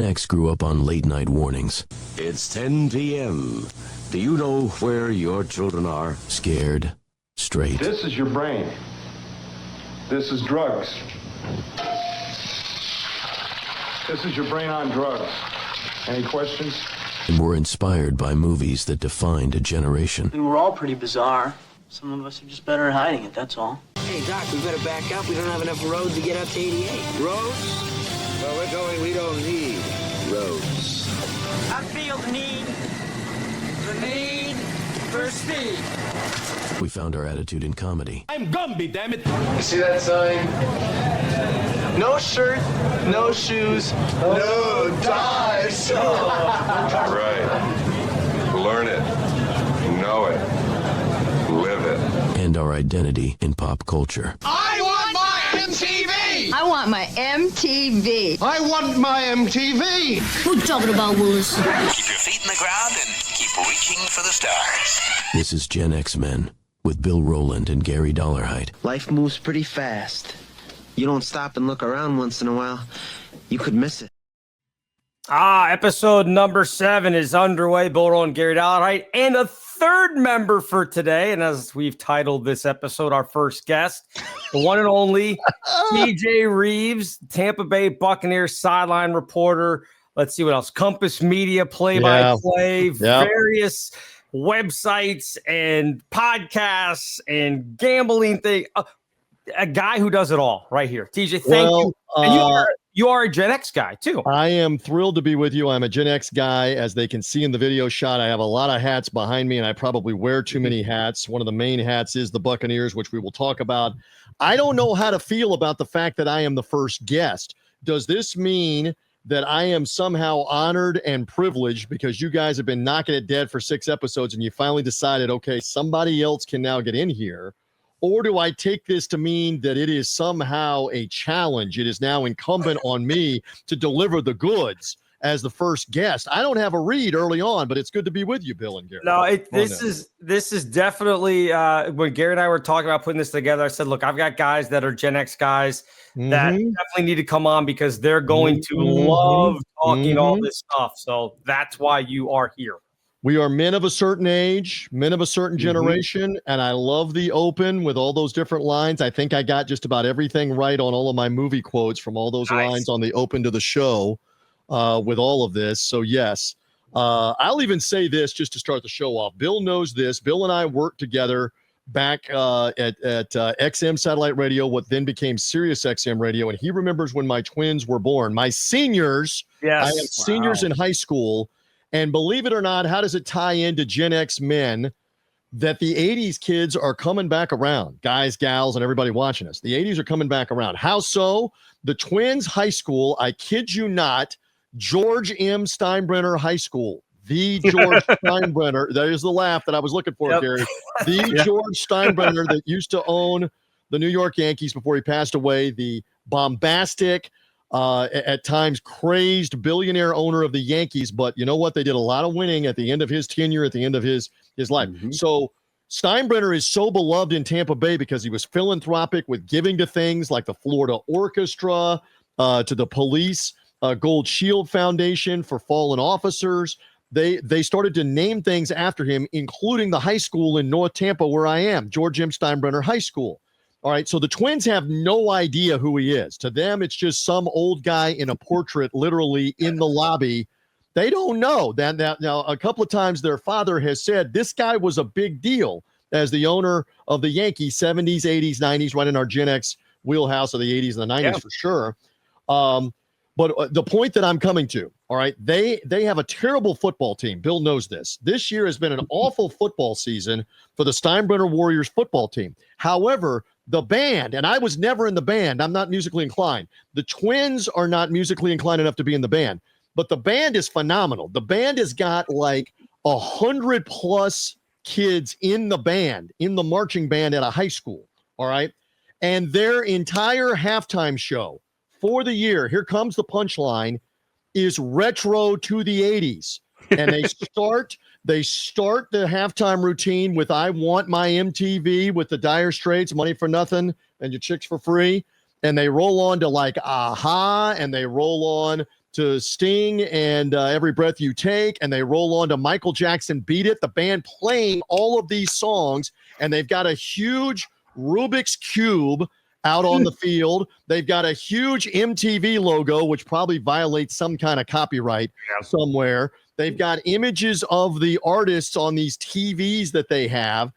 X grew up on late-night warnings. It's 10 p.m. Do you know where your children are? Scared, straight. This is your brain. This is drugs. This is your brain on drugs. Any questions? And were inspired by movies that defined a generation. We were all pretty bizarre. Some of us are just better at hiding it, that's all. Hey, Doc, we better back up. We don't have enough road to get up to 88. Roads? Well, we're going, we don't need roads. I feel the need for speed. We found our attitude in comedy. I'm Gumby, damn it. You see that sign? No shirt, no shoes, No dice! Right. Learn it. Know it. Live it. And our identity in pop culture. I want my MTV! I want my MTV. I want my MTV! What you talking about, Willis? Keep your feet in the ground and keep reaching for the stars. This is Gen X Men with Bill Rowland and Gary Dollarhide. Life moves pretty fast. You don't stop and look around once in a while, you could miss it. Episode number 7 is underway. Bill Rowland, Gary Dollarhide, and a third member for today. And as we've titled this episode, our first guest, the one and only TJ Rives, Tampa Bay Buccaneers sideline reporter. Let's see what else. Compass Media play-by-play, various websites and podcasts and gambling thing. A guy who does it all right here. TJ, thank you. And you are a Gen X guy too. I am thrilled to be with you. I'm a Gen X guy. As they can see in the video shot, I have a lot of hats behind me, and I probably wear too many hats. One of the main hats is the Buccaneers, which we will talk about. I don't know how to feel about the fact that I am the first guest. Does this mean that I am somehow honored and privileged because you guys have been knocking it dead for 6 episodes and you finally decided, okay, somebody else can now get in here? Or do I take this to mean that it is somehow a challenge? It is now incumbent on me to deliver the goods as the first guest. I don't have a read early on, but it's good to be with you, Bill and Gary. No, this is definitely when Gary and I were talking about putting this together, I said, look, I've got guys that are Gen X guys that definitely need to come on because they're going to love talking all this stuff. So that's why you are here. We are men of a certain age, men of a certain generation, and I love the open with all those different lines. I think I got just about everything right on all of my movie quotes from all those lines on the open to the show with all of this. So, yes, I'll even say this just to start the show off. Bill knows this. Bill and I worked together back at XM Satellite Radio, what then became SiriusXM Radio, and he remembers when my twins were born. My seniors, I have seniors in high school. And believe it or not, how does it tie into Gen X men that the 80s kids are coming back around? Guys, gals, and everybody watching us. The 80s are coming back around. How so? The Twins High School, I kid you not, George M. Steinbrenner High School. The George Steinbrenner. There's the laugh that I was looking for, Gary. The George Steinbrenner that used to own the New York Yankees before he passed away. The bombastic, at times crazed billionaire owner of the Yankees, but you know what? They did a lot of winning at the end of his tenure, at the end of his life. So Steinbrenner is so beloved in Tampa Bay because he was philanthropic with giving to things like the Florida Orchestra, to the police, Gold Shield Foundation for fallen officers. They started to name things after him, including the high school in North Tampa where I am, George M. Steinbrenner High School. All right, so the Twins have no idea who he is. To them, it's just some old guy in a portrait, literally in the lobby. They don't know. Now, a couple of times their father has said this guy was a big deal as the owner of the Yankees, 70s, 80s, 90s, right in our Gen X wheelhouse of the 80s and the 90s for sure. But the point that I'm coming to, all right, they have a terrible football team. Bill knows this. This year has been an awful football season for the Steinbrenner Warriors football team. However, the band, and I was never in the band. I'm not musically inclined. The Twins are not musically inclined enough to be in the band, but the band is phenomenal. The band has got like 100+ kids in the band, in the marching band at a high school. All right. And their entire halftime show for the year, here comes the punchline, is retro to the 80s. And they start the halftime routine with I Want My MTV with the Dire Straits, Money for Nothing, and Your Chicks for Free. And they roll on to like Aha, and they roll on to Sting and Every Breath You Take, and they roll on to Michael Jackson Beat It, the band playing all of these songs, and they've got a huge Rubik's Cube out on the field. They've got a huge MTV logo, which probably violates some kind of copyright somewhere. They've got images of the artists on these TVs that they have,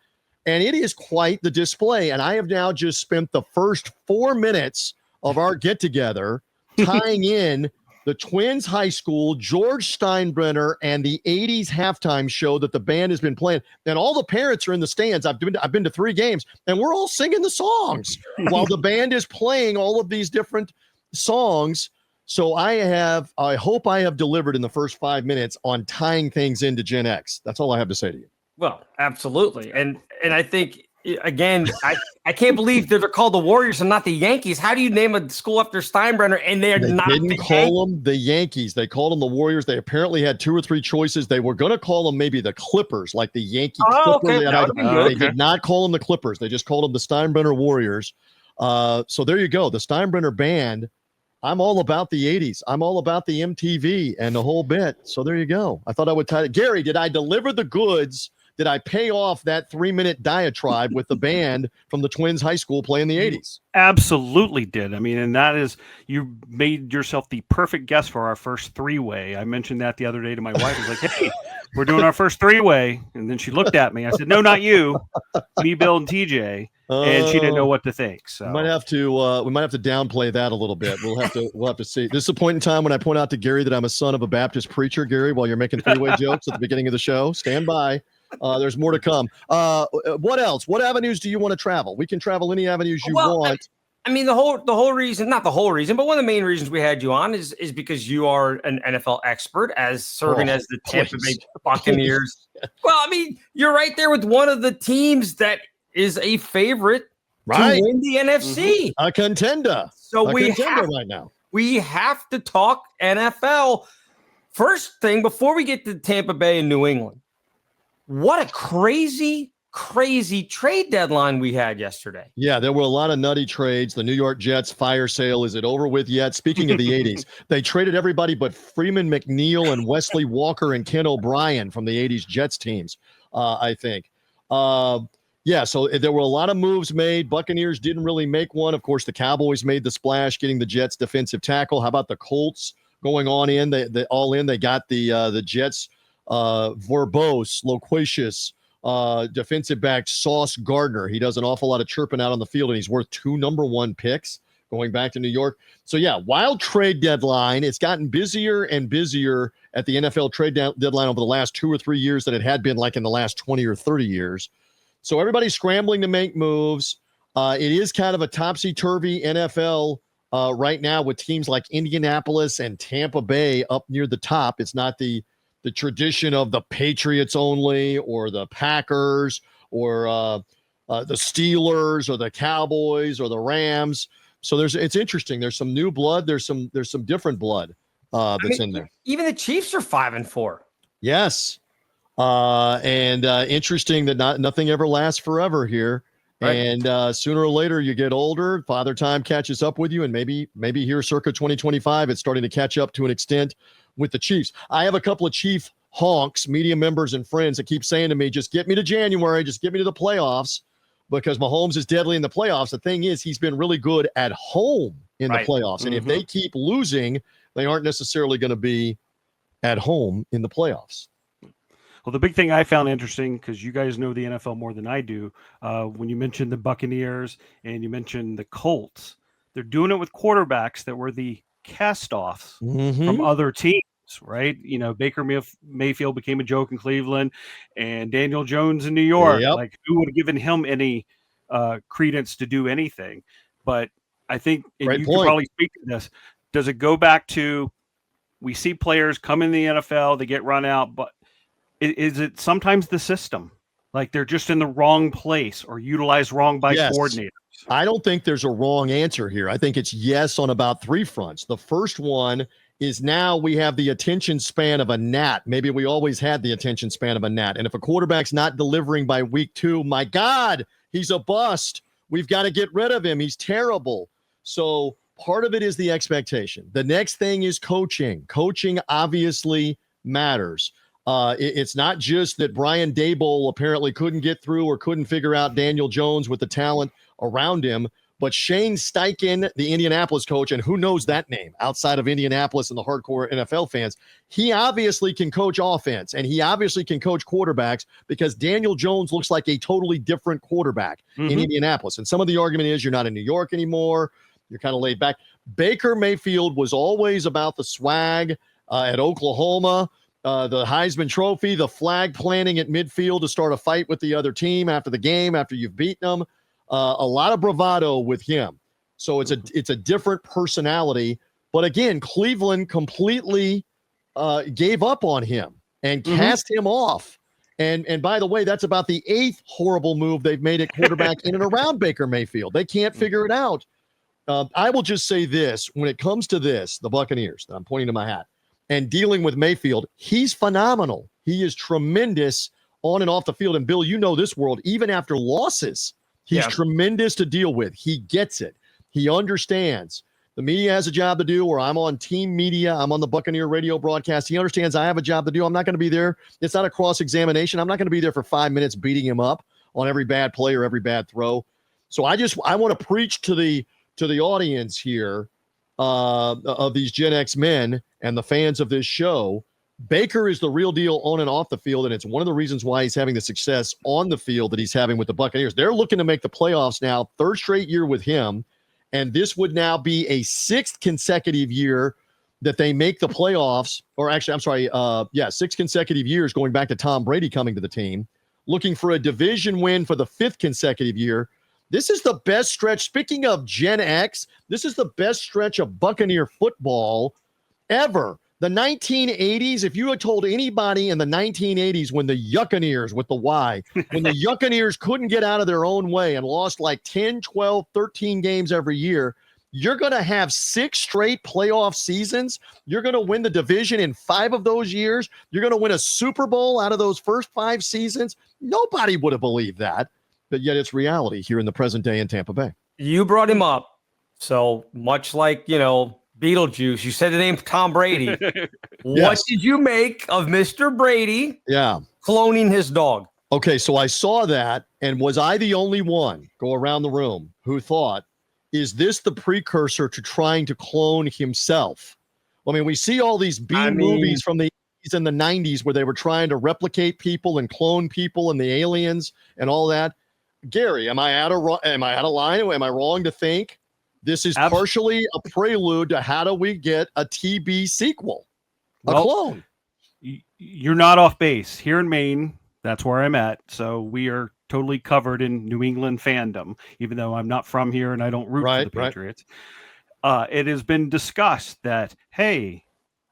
and it is quite the display. And I have now just spent the first 4 minutes of our get-together tying in the Twins High School, George Steinbrenner, and the 80s halftime show that the band has been playing. And all the parents are in the stands. I've been to 3 games, and we're all singing the songs while the band is playing all of these different songs. So I hope I have delivered in the first 5 minutes on tying things into Gen X. That's all I have to say to you. Well, absolutely. And I think, again, I can't believe they're called the Warriors and not the Yankees. How do you name a school after Steinbrenner and they didn't call them the Yankees. They called them the Warriors. They apparently had 2 or 3 choices. They were going to call them maybe the Clippers, like the Yankee Clippers. Okay. They did not call them the Clippers. They just called them the Steinbrenner Warriors. So there you go. The Steinbrenner band. I'm all about the 80s. I'm all about the MTV and the whole bit. So there you go. I thought I would tie it. Gary, did I deliver the goods? Did I pay off that 3-minute diatribe with the band from the Twins High School playing the 80s? Absolutely did. I mean, and that is, you made yourself the perfect guest for our first 3-way. I mentioned that the other day to my wife. I was like, hey, we're doing our first 3-way. And then she looked at me. I said, no, not you. Me, Bill, and TJ. And she didn't know what to think. So we might have to downplay that a little bit. We'll have to see. This is a point in time when I point out to Gary that I'm a son of a Baptist preacher, Gary, while you're making 3-way jokes at the beginning of the show. Stand by. There's more to come. What else? What avenues do you want to travel? We can travel any avenues you want. I mean, the whole reason, not the whole reason, but one of the main reasons we had you on is because you are an NFL expert, as serving as the Tampa Bay Buccaneers. Well, I mean, you're right there with one of the teams that is a favorite to win the NFC. A contender. So right now. We have to talk NFL. First thing, before we get to Tampa Bay and New England, what a crazy trade deadline we had yesterday. Yeah, there were a lot of nutty trades. The New York Jets fire sale, is it over with yet? Speaking of the 80s, they traded everybody but Freeman McNeil and Wesley Walker and Ken O'Brien from the 80s Jets teams, I think. Yeah, so there were a lot of moves made. Buccaneers didn't really make one. Of course, the Cowboys made the splash, getting the Jets defensive tackle. How about the Colts going on in? They all in. They got the Jets verbose, loquacious defensive back Sauce Gardner. He does an awful lot of chirping out on the field, and he's worth 2 number 1 picks going back to New York. So, yeah, wild trade deadline. It's gotten busier and busier at the NFL trade deadline over the last 2 or 3 years than it had been like in the last 20 or 30 years. So everybody's scrambling to make moves. It is kind of a topsy-turvy NFL right now with teams like Indianapolis and Tampa Bay up near the top. It's not the tradition of the Patriots only or the Packers or the Steelers or the Cowboys or the Rams. So it's interesting. There's some new blood. There's some different blood that's in there. Even the Chiefs are 5-4. Yes. And interesting that nothing ever lasts forever here. Right. And sooner or later you get older, Father Time catches up with you, and maybe here circa 2025, it's starting to catch up to an extent with the Chiefs. I have a couple of Chief honks, media members and friends that keep saying to me, just get me to January, just get me to the playoffs, because Mahomes is deadly in the playoffs. The thing is, he's been really good at home in the playoffs. And if they keep losing, they aren't necessarily going to be at home in the playoffs. Well, the big thing I found interesting, because you guys know the NFL more than I do, when you mentioned the Buccaneers and you mentioned the Colts, they're doing it with quarterbacks that were the cast-offs from other teams, right? You know, Baker Mayfield became a joke in Cleveland, and Daniel Jones in New York. Yep. Like, who would have given him any credence to do anything? But I think, and you could probably speak to this, does it go back to, we see players come in the NFL, they get run out, but is it sometimes the system? Like they're just in the wrong place or utilized wrong by coordinators? I don't think there's a wrong answer here. I think it's yes on about 3 fronts. The first one is now we have the attention span of a gnat. Maybe we always had the attention span of a gnat. And if a quarterback's not delivering by week 2, my God, he's a bust. We've got to get rid of him. He's terrible. So part of it is the expectation. The next thing is coaching. Coaching obviously matters. It's not just that Brian Daboll apparently couldn't get through or couldn't figure out Daniel Jones with the talent around him, but Shane Steichen, the Indianapolis coach, and who knows that name outside of Indianapolis and the hardcore NFL fans, he obviously can coach offense, and he obviously can coach quarterbacks because Daniel Jones looks like a totally different quarterback in Indianapolis. And some of the argument is you're not in New York anymore. You're kind of laid back. Baker Mayfield was always about the swag at Oklahoma, the Heisman Trophy, the flag planting at midfield to start a fight with the other team after the game, after you've beaten them. A lot of bravado with him. So it's a different personality. But again, Cleveland completely gave up on him and cast him off. And by the way, that's about the 8th horrible move they've made at quarterback in and around Baker Mayfield. They can't figure it out. I will just say this. When it comes to this, the Buccaneers, I'm pointing to my hat, and dealing with Mayfield, he's phenomenal. He is tremendous on and off the field. And Bill, you know this world, even after losses, he's tremendous to deal with. He gets it. He understands. The media has a job to do, or I'm on team media. I'm on the Buccaneer radio broadcast. He understands I have a job to do. I'm not going to be there. It's not a cross-examination. I'm not going to be there for 5 minutes beating him up on every bad play or every bad throw. So I want to preach to the audience here of these Gen X men and the fans of this show. Baker is the real deal on and off the field, and it's one of the reasons why he's having the success on the field that he's having with the Buccaneers. They're looking to make the playoffs now, 3rd straight year with him, and this would now be a 6th consecutive year that they make the playoffs, or actually, I'm sorry, 6 consecutive years going back to Tom Brady coming to the team, looking for a division win for the 5th consecutive year. This is the best stretch. Speaking of Gen X, this is the best stretch of Buccaneer football ever. The 1980s, if you had told anybody in the 1980s when the Yuccaneers with the Y, when the Yuccaneers couldn't get out of their own way and lost like 10, 12, 13 games every year, you're going to have 6 straight playoff seasons. You're going to win the division in 5 of those years. You're going to win a Super Bowl out of those first 5 seasons. Nobody would have believed that, but yet it's reality here in the present day in Tampa Bay. You brought him up. So much like, Beetlejuice, you said the name Tom Brady. What did you make of Mr. Brady cloning his dog? Okay, so I saw that, and was I the only one, go around the room, who thought, is this the precursor to trying to clone himself? I mean, we see all these movies from the 80s and the 90s where they were trying to replicate people and clone people and the aliens and all that. Gary, am I out of line? Am I wrong to think this is partially a prelude to how do we get a TB sequel, a clone? You're not off base. Here in Maine, that's where I'm at. So we are totally covered in New England fandom, even though I'm not from here and I don't root for the Patriots. It has been discussed that, hey,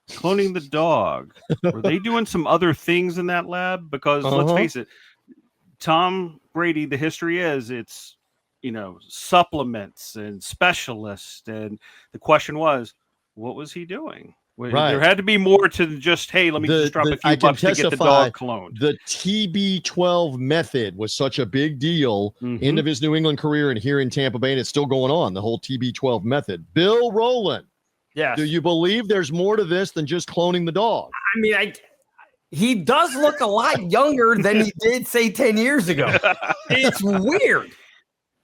cloning the dog, were they doing some other things in that lab? Because let's face it, Tom Brady, the history is it's, supplements and specialists. And the question was, what was he doing? There had to be more to just, hey, let me just drop a few bucks to get the dog cloned. The TB12 method was such a big deal end of his New England career and here in Tampa Bay, and it's still going on, the whole TB12 method. Bill Rowland. Yes. Do you believe there's more to this than just cloning the dog? I mean, he does look a lot younger than he did, say, 10 years ago. It's weird.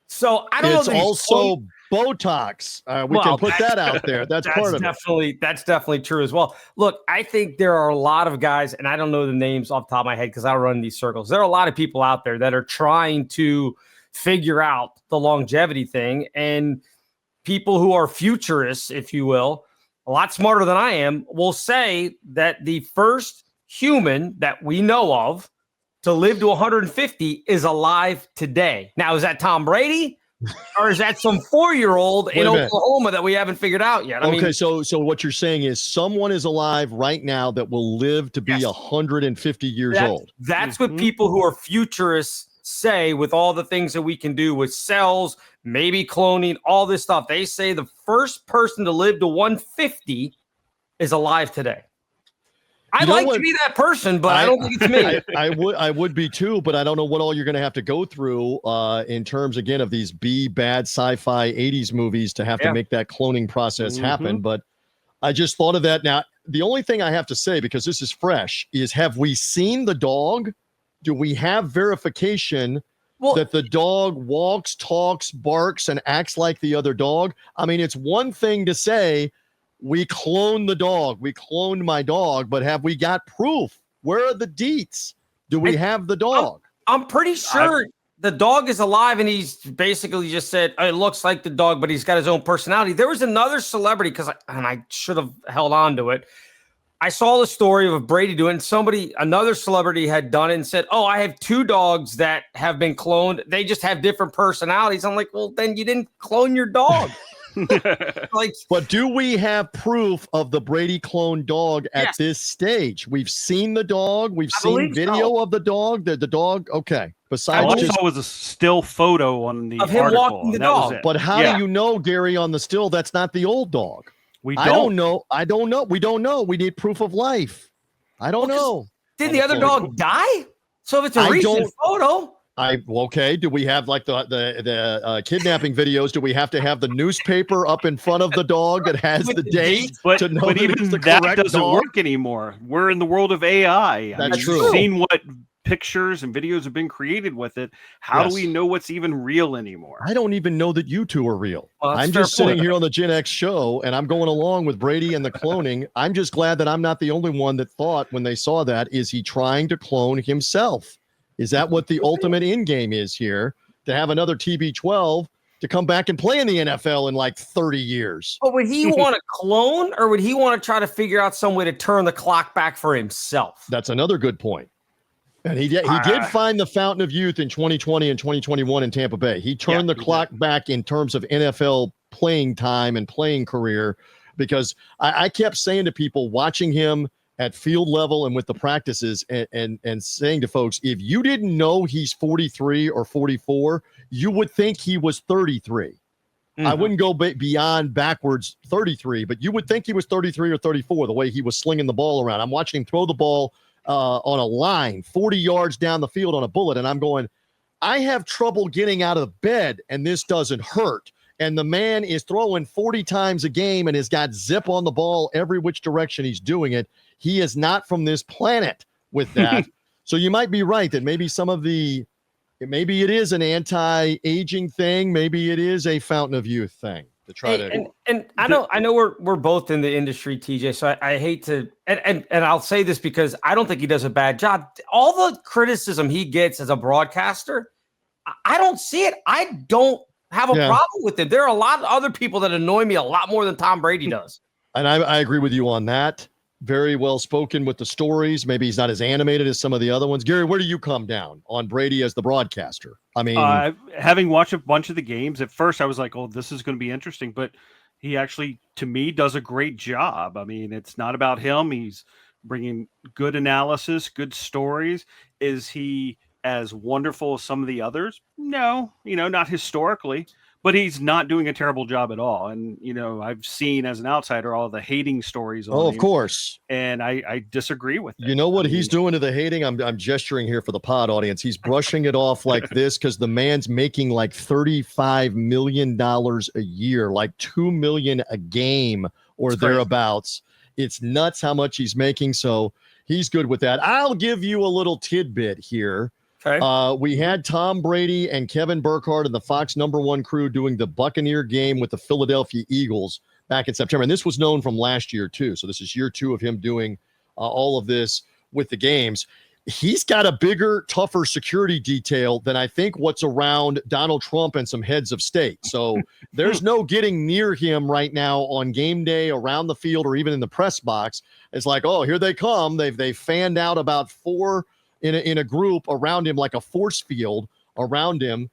So I don't know. It's also Botox. We can put that out there. That's part of it. That's definitely true as well. Look, I think there are a lot of guys, and I don't know the names off the top of my head because I run these circles. There are a lot of people out there that are trying to figure out the longevity thing, and people who are futurists, if you will, a lot smarter than I am, will say that the first human that we know of to live to 150 is alive today. Now, is that Tom Brady? Or is that some 4-year-old in Oklahoma that we haven't figured out yet? So what you're saying is someone is alive right now that will live to be 150 years old. That's what people who are futurists say with all the things that we can do with cells, maybe cloning, all this stuff. They say the first person to live to 150 is alive today. I'd like to be that person, but I don't think it's me. I would be too, but I don't know what all you're going to have to go through in terms, again, of these bad sci-fi 80s movies to have to make that cloning process happen. But I just thought of that. Now, the only thing I have to say, because this is fresh, is have we seen the dog? Do we have verification that the dog walks, talks, barks, and acts like the other dog? I mean, it's one thing to say, we cloned the dog. We cloned my dog, but have we got proof? Where are the deets? Do we have the dog? I'm pretty sure the dog is alive, and he's basically just said, it looks like the dog, but he's got his own personality. There was another celebrity, and I should have held on to it. I saw the story of Brady doing another celebrity had done it and said, oh, I have 2 dogs that have been cloned. They just have different personalities. I'm like, well, then you didn't clone your dog. But do we have proof of the Brady clone dog at this stage? We've seen the dog. We've seen video of the dog. The dog. Okay. Besides, all I saw was a still photo on the of him article, walking the dog. But how do you know, Gary, on the still that's not the old dog? I don't know. We don't know. We need proof of life. I don't know. Did the other dog die? So if it's a recent photo. Okay. Do we have like the kidnapping videos? Do we have to have the newspaper up in front of the dog that has the date to know but that even it's the that correct doesn't dog? work anymore. We're in the world of AI. That's true. We've seen what pictures and videos have been created with it. How do we know what's even real anymore? I don't even know that you two are real. Well, I'm just sitting here on the Gen X show, and I'm going along with Brady and the cloning. I'm just glad that I'm not the only one that thought when they saw that, is he trying to clone himself? Is that what the ultimate end game is here? To have another TB12 to come back and play in the NFL in like 30 years. But would he want to clone, or would he want to try to figure out some way to turn the clock back for himself? That's another good point. And he did find the fountain of youth in 2020 and 2021 in Tampa Bay. He turned the clock back in terms of NFL playing time and playing career, because I kept saying to people watching him at field level and with the practices and saying to folks, if you didn't know he's 43 or 44, you would think he was 33. I wouldn't go beyond backwards 33, but you would think he was 33 or 34 the way he was slinging the ball around. I'm watching him throw the ball on a line 40 yards down the field on a bullet, and I'm going, I have trouble getting out of bed, and this doesn't hurt. And the man is throwing 40 times a game and has got zip on the ball every which direction he's doing it. He is not from this planet with that. So you might be right that maybe maybe it is an anti-aging thing. Maybe it is a fountain of youth thing to try and I know we're both in the industry, TJ. So I hate to, and I'll say this because I don't think he does a bad job. All the criticism he gets as a broadcaster, I don't see it. I don't have a problem with it. There are a lot of other people that annoy me a lot more than Tom Brady does. And I agree with you on that. Very well spoken with the stories. Maybe he's not as animated as some of the other ones. Gary, where do you come down on Brady as the broadcaster? I mean, having watched a bunch of the games, at first I was like, oh, this is going to be interesting. But he actually, to me, does a great job. I mean, it's not about him. He's bringing good analysis, good stories. Is he as wonderful as some of the others? No, not historically. But he's not doing a terrible job at all. And, I've seen as an outsider all the hating stories. Of course. And I disagree with it. You know what he's doing to the hating? I'm gesturing here for the pod audience. He's brushing it off like this because the man's making like $35 million a year, like $2 million a game or thereabouts. It's nuts how much he's making. So he's good with that. I'll give you a little tidbit here. Okay. We had Tom Brady and Kevin Burkhardt and the Fox #1 crew doing the Buccaneer game with the Philadelphia Eagles back in September. And this was known from last year, too. So this is year 2 of him doing all of this with the games. He's got a bigger, tougher security detail than I think what's around Donald Trump and some heads of state. So there's no getting near him right now on game day, around the field, or even in the press box. It's like, oh, here they come. They've fanned out about 4 in a group around him, like a force field around him.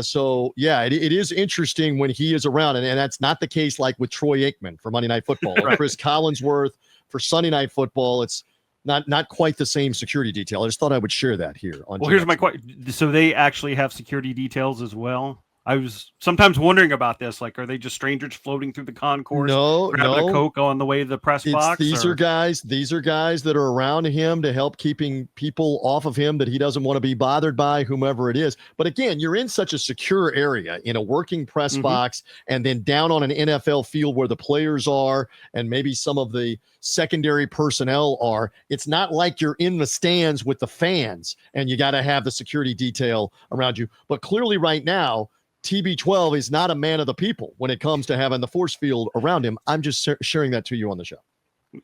So yeah, it is interesting when he is around, and that's not the case like with Troy Aikman for Monday Night Football or Chris Collinsworth for Sunday Night Football. It's not quite the same security detail. I just thought I would share that here. Here's my question. So they actually have security details as well? I was sometimes wondering about this. Like, are they just strangers floating through the concourse? Grabbing a Coke on the way to the press box? These are guys that are around him to help keeping people off of him that he doesn't want to be bothered by, whomever it is. But again, you're in such a secure area in a working press box, and then down on an NFL field where the players are and maybe some of the secondary personnel are. It's not like you're in the stands with the fans and you got to have the security detail around you. But clearly right now, TB12 is not a man of the people when it comes to having the force field around him. I'm just sharing that to you on the show.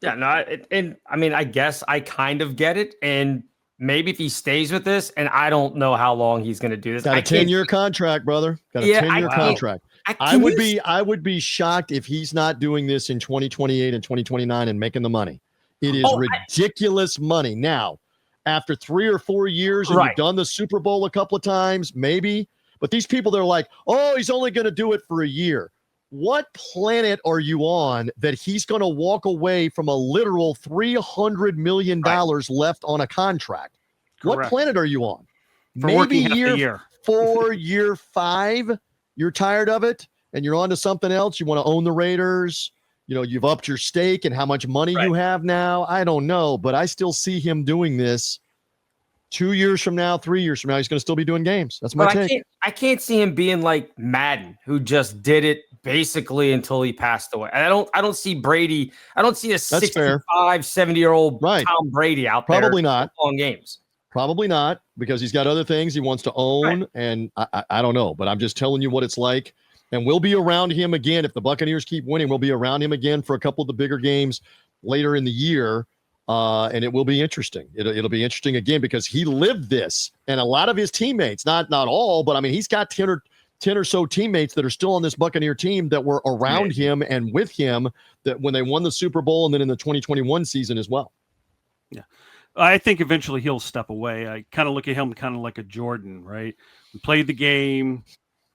Yeah, no, and I mean, I guess I kind of get it. And maybe if he stays with this, and I don't know how long he's going to do this. Got a 10-year contract, brother. Got a 10-year contract. I would be shocked if he's not doing this in 2028 and 2029 and making the money. It is ridiculous money. Now, after 3 or 4 years and you've done the Super Bowl a couple of times, maybe. But these people, they're like, oh, he's only going to do it for a year. What planet are you on that he's going to walk away from a literal $300 million left on a contract? Correct. What planet are you on? For Maybe year 4, year 5, you're tired of it and you're on to something else. You want to own the Raiders. You know, you've upped your stake and how much money you have now. I don't know, but I still see him doing this 2 years from now, 3 years from now. He's going to still be doing games. That's my take. I can't see him being like Madden, who just did it basically until he passed away. And I don't see Brady. I don't see a 65, 70-year-old Tom Brady out there. Probably not on games. Probably not, because he's got other things he wants to own. And I don't know, but I'm just telling you what it's like. And we'll be around him again. If the Buccaneers keep winning, we'll be around him again for a couple of the bigger games later in the year. And it will be interesting. It'll be interesting again because he lived this, and a lot of his teammates, not all, but I mean, he's got 10 or so teammates that are still on this Buccaneer team that were around him and with him that when they won the Super Bowl and then in the 2021 season as well. Yeah. I think eventually he'll step away. I kind of look at him kind of like a Jordan, right? We played the game,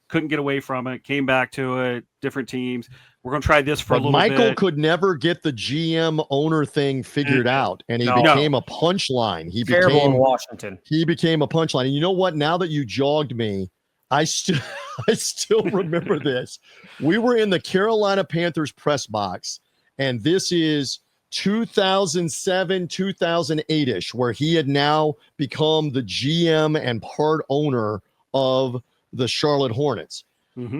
couldn't get away from it, came back to it, different teams. We're going to try this for a little bit. Michael could never get the GM owner thing figured out, and he became a punchline. He became Washington. He became a punchline. And you know what? Now that you jogged me, I still remember this. We were in the Carolina Panthers press box, and this is 2007, 2008-ish, where he had now become the GM and part owner of the Charlotte Hornets.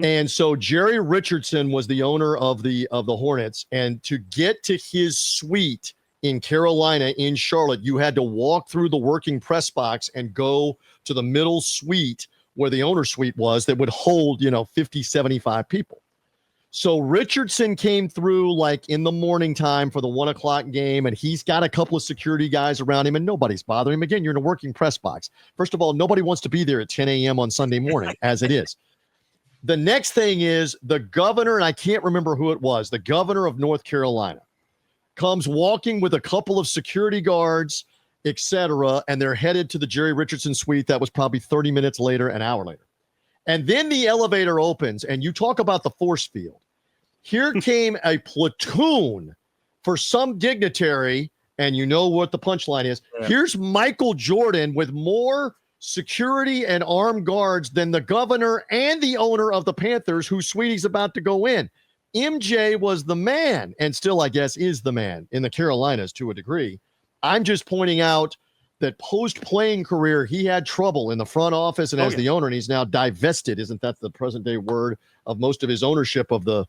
And so Jerry Richardson was the owner of the Hornets, and to get to his suite in Carolina, in Charlotte, you had to walk through the working press box and go to the middle suite where the owner suite was that would hold, 50, 75 people. So Richardson came through like in the morning time for the 1 o'clock game, and he's got a couple of security guys around him, and nobody's bothering him. Again, you're in a working press box. First of all, nobody wants to be there at 10 a.m. on Sunday morning, as it is. The next thing is the governor, and I can't remember who it was, the governor of North Carolina, comes walking with a couple of security guards, etc., and they're headed to the Jerry Richardson suite. That was probably 30 minutes later, an hour later. And then the elevator opens, and you talk about the force field. Here came a platoon for some dignitary, and you know what the punchline is. Yeah. Here's Michael Jordan with more security and armed guards than the governor and the owner of the Panthers, whose suite he's about to go in. MJ was the man, and still, I guess, is the man in the Carolinas to a degree. I'm just pointing out that post-playing career, he had trouble in the front office and as the owner, and he's now divested. Isn't that the present-day word of most of his ownership of the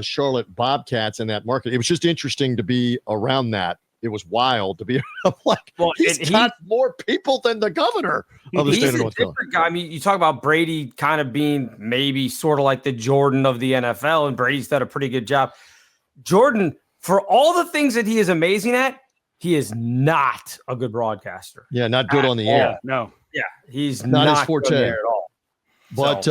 Charlotte Bobcats in that market? It was just interesting to be around that. It was wild to be like, he's got more people than the governor of the state of North Carolina. Guy. I mean, you talk about Brady kind of being maybe sort of like the Jordan of the NFL, and Brady's done a pretty good job. Jordan, for all the things that he is amazing at, he is not a good broadcaster. Yeah, not good on the air. No. Yeah, he's not his forte at all. But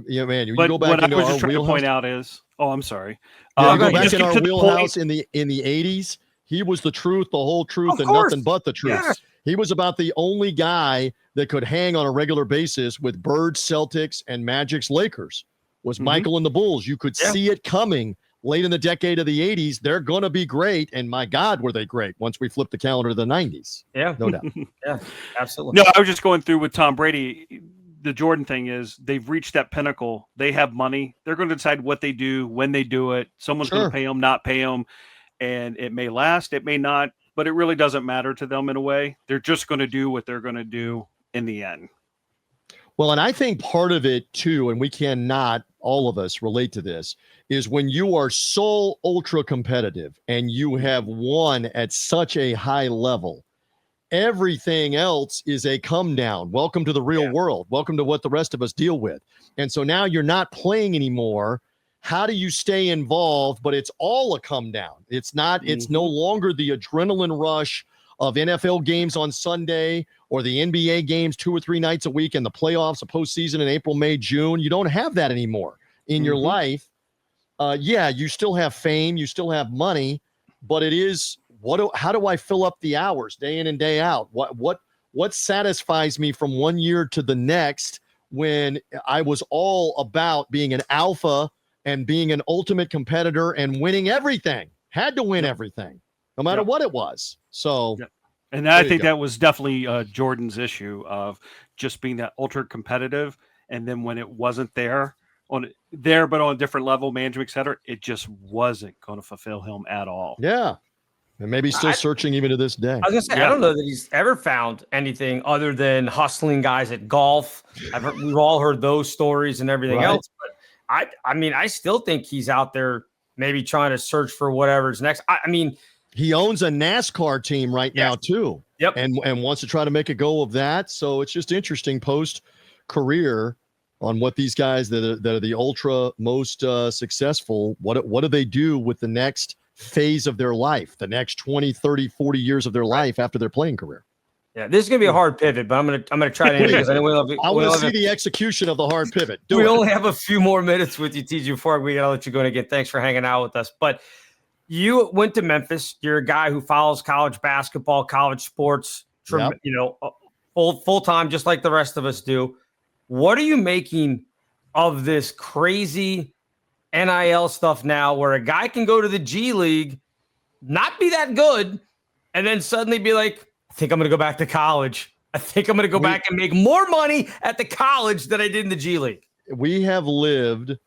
man, you go back what into I was our just trying wheelhouse. to point out is, I'm sorry. Go back in our wheelhouse in the 80s. He was the truth, the whole truth, and nothing but the truth. Yeah. He was about the only guy that could hang on a regular basis with Birds, Celtics, and Magic's Lakers. Was Michael and the Bulls. You could see it coming late in the decade of the 80s. They're going to be great, and my God, were they great once we flipped the calendar to the 90s. Yeah, no doubt. Yeah, absolutely. No, I was just going through with Tom Brady. the Jordan thing is they've reached that pinnacle. They have money. They're going to decide what they do, when they do it. Someone's going to pay them, not pay them. And it may last, it may not, but it really doesn't matter to them in a way. They're just going to do what they're going to do in the end. Well, and I think part of it too, and we cannot, all of us, relate to this, is when you are so ultra competitive and you have won at such a high level, everything else is a come down. Welcome to the real world. Welcome to what the rest of us deal with. And so now you're not playing anymore. How do you stay involved? But it's all a come down. It's not, it's no longer the adrenaline rush of NFL games on Sunday or the NBA games 2 or 3 nights a week and the playoffs, a postseason in April, May, June. You don't have that anymore in your life. Yeah, you still have fame, you still have money, but it is how do I fill up the hours day in and day out? What satisfies me from one year to the next when I was all about being an alpha and being an ultimate competitor and winning everything? Had to win everything, no matter what it was. So, and I think that was definitely Jordan's issue of just being that ultra competitive. And then when it wasn't there, but on a different level, management, et cetera, it just wasn't going to fulfill him at all. Yeah. And maybe still searching even to this day. I was going to say, I don't know that he's ever found anything other than hustling guys at golf. We've all heard those stories and everything else. But I mean, I still think he's out there maybe trying to search for whatever's next. I mean, he owns a NASCAR team right now too. Yep. And wants to try to make a go of that. So it's just interesting post-career on what these guys that are the ultra most successful, what do they do with the next phase of their life, the next 20, 30, 40 years of their life after their playing career. Yeah, this is gonna be a hard pivot, but I'm gonna try to because I want to see the execution of the hard pivot. We only have a few more minutes with you, TJ, before we gotta let you go. And again, thanks for hanging out with us. But you went to Memphis. You're a guy who follows college basketball, college sports, full time, just like the rest of us do. What are you making of this crazy NIL stuff now where a guy can go to the G League, not be that good, and then suddenly be like, I think I'm going to go back to college. I think I'm going to go back and make more money at the college than I did in the G League. We have lived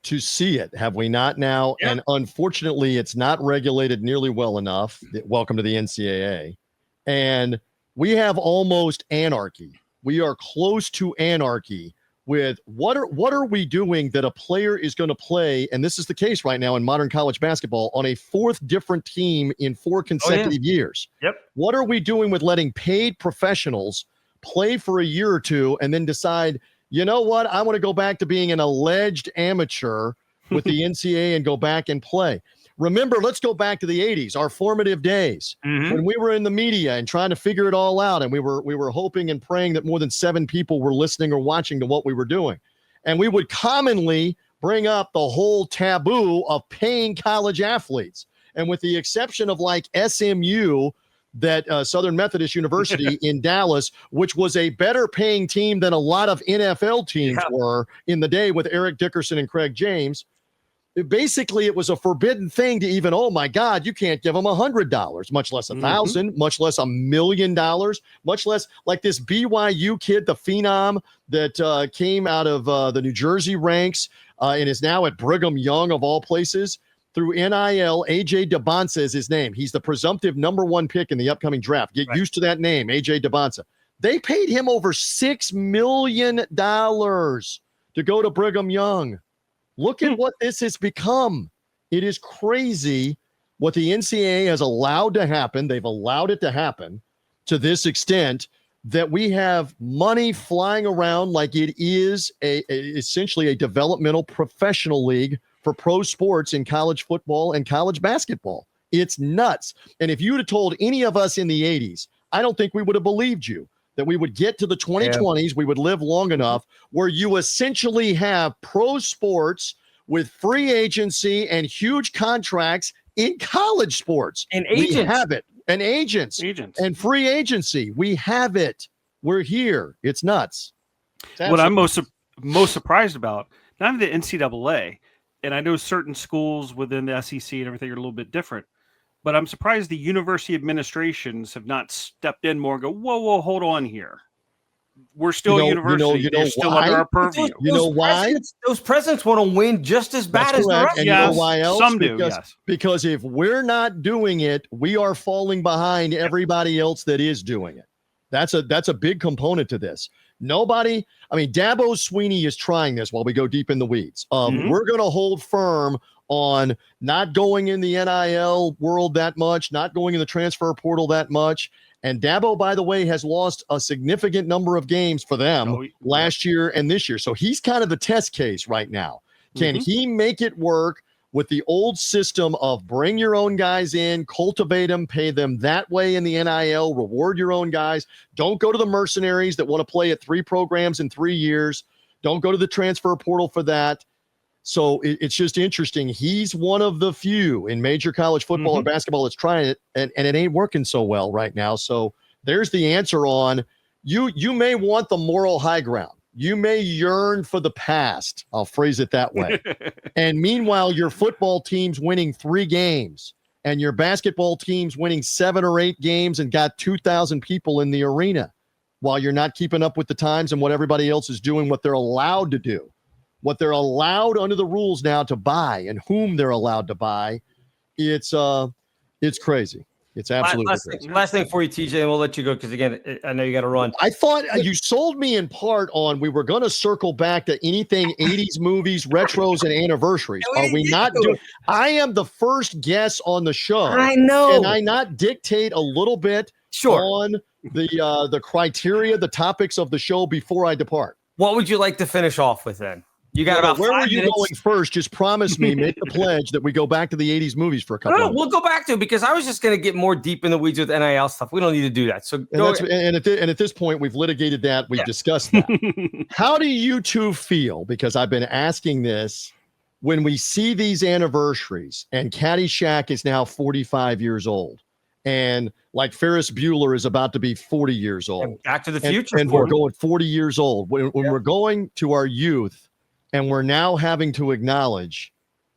to see it, have we not now? Yeah. And unfortunately, it's not regulated nearly well enough. Welcome to the NCAA. And we have almost anarchy. We are close to anarchy with what are we doing that a player is going to play, and this is the case right now in modern college basketball, on a 4th different team in 4 consecutive years. Yep. What are we doing with letting paid professionals play for a year or two and then decide, you know what, I want to go back to being an alleged amateur with the NCAA and go back and play? Remember, let's go back to the 80s, our formative days, when we were in the media and trying to figure it all out. And we were hoping and praying that more than 7 people were listening or watching to what we were doing. And we would commonly bring up the whole taboo of paying college athletes. And with the exception of like SMU, that Southern Methodist University in Dallas, which was a better paying team than a lot of NFL teams were in the day with Eric Dickerson and Craig James. Basically, it was a forbidden thing to even, oh my God, you can't give them $100, much less $1,000, much less $1 million, much less like this BYU kid, the phenom that came out of the New Jersey ranks and is now at Brigham Young of all places. Through NIL, AJ DeBonsa is his name. He's the presumptive number 1 pick in the upcoming draft. Get used to that name, AJ DeBonsa. They paid him over $6 million to go to Brigham Young. Look at what this has become. It is crazy what the NCAA has allowed to happen. They've allowed it to happen to this extent that we have money flying around like it is essentially a developmental professional league for pro sports in college football and college basketball. It's nuts. And if you would have told any of us in the 80s, I don't think we would have believed you that we would get to the 2020s, we would live long enough where you essentially have pro sports with free agency and huge contracts in college sports. And agents. We have it. And agents. And free agency. We have it. We're here. It's nuts. What I'm most surprised about, not in the NCAA, and I know certain schools within the SEC and everything are a little bit different, but I'm surprised the university administrations have not stepped in more and go, whoa, hold on here. we're still a university. They're still under our purview. You know why? Those presidents want to win just as bad as the rest. And you know why else? Some do, yes. Because if we're not doing it, we are falling behind everybody else that is doing it. That's a big component to this. Nobody, I mean, Dabo Sweeney is trying this while we go deep in the weeds. We're going to hold firm on not going in the NIL world that much, not going in the transfer portal that much. And Dabo, by the way, has lost a significant number of games for them last year and this year. So he's kind of the test case right now. Can he make it work with the old system of bring your own guys in, cultivate them, pay them that way in the NIL, reward your own guys. Don't go to the mercenaries that want to play at 3 programs in 3 years. Don't go to the transfer portal for that. So it's just interesting. He's one of the few in major college football and basketball that's trying it, and it ain't working so well right now. So there's the answer on you may want the moral high ground. You may yearn for the past. I'll phrase it that way. And meanwhile, your football team's winning 3 games and your basketball team's winning 7 or 8 games and got 2,000 people in the arena while you're not keeping up with the times and what everybody else is doing, what they're allowed to do. What they're allowed under the rules now to buy and whom they're allowed to buy, it's crazy. It's absolutely crazy. Last thing for you, TJ, and we'll let you go because, again, I know you got to run. I thought you sold me in part on we were going to circle back to anything 80s movies, retros, and anniversaries. Are we not doing? I am the first guest on the show. I know. Can I not dictate a little bit on the criteria, the topics of the show before I depart? What would you like to finish off with then? You got about 5 minutes. Where were you going first? Just promise me, make the pledge that we go back to the 80s movies for a couple of minutes. We'll go back to it because I was just going to get more deep in the weeds with NIL stuff. We don't need to do that. So and at this point, we've litigated that. We've discussed that. How do you two feel? Because I've been asking this when we see these anniversaries and Caddyshack is now 45 years old. And like Ferris Bueller is about to be 40 years old. And Back to the Future. And we're going 40 years old. When we're going to our youth, and we're now having to acknowledge,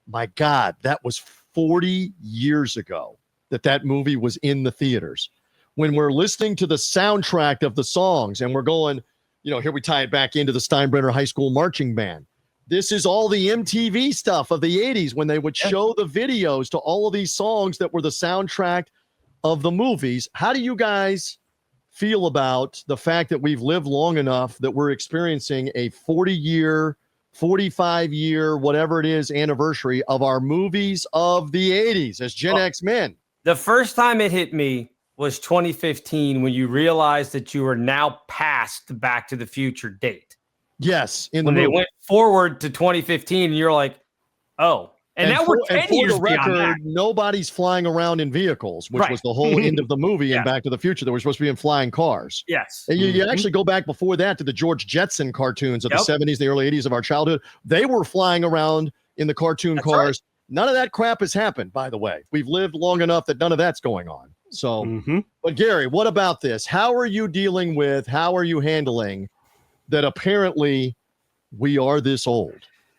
my God, that was 40 years ago that movie was in the theaters. When we're listening to the soundtrack of the songs and we're going, here we tie it back into the Steinbrenner High School marching band. This is all the MTV stuff of the 80s when they would show the videos to all of these songs that were the soundtrack of the movies. How do you guys feel about the fact that we've lived long enough that we're experiencing a 40-year 45-year, whatever it is, anniversary of our movies of the 80s as Gen X men? The first time it hit me was 2015 when you realized that you were now past the Back to the Future date. Yes. When they went forward to 2015 and you're like, oh. And now we're 10 years beyond that. Nobody's flying around in vehicles, which was the whole end of the movie in Back to the Future. They were supposed to be in flying cars. Yes. And you actually go back before that to the George Jetson cartoons of the 70s, the early 80s of our childhood. They were flying around in the cartoon cars. Right. None of that crap has happened, by the way. We've lived long enough that none of that's going on. So, but Gary, what about this? How are you dealing with, how are you handling that apparently we are this old?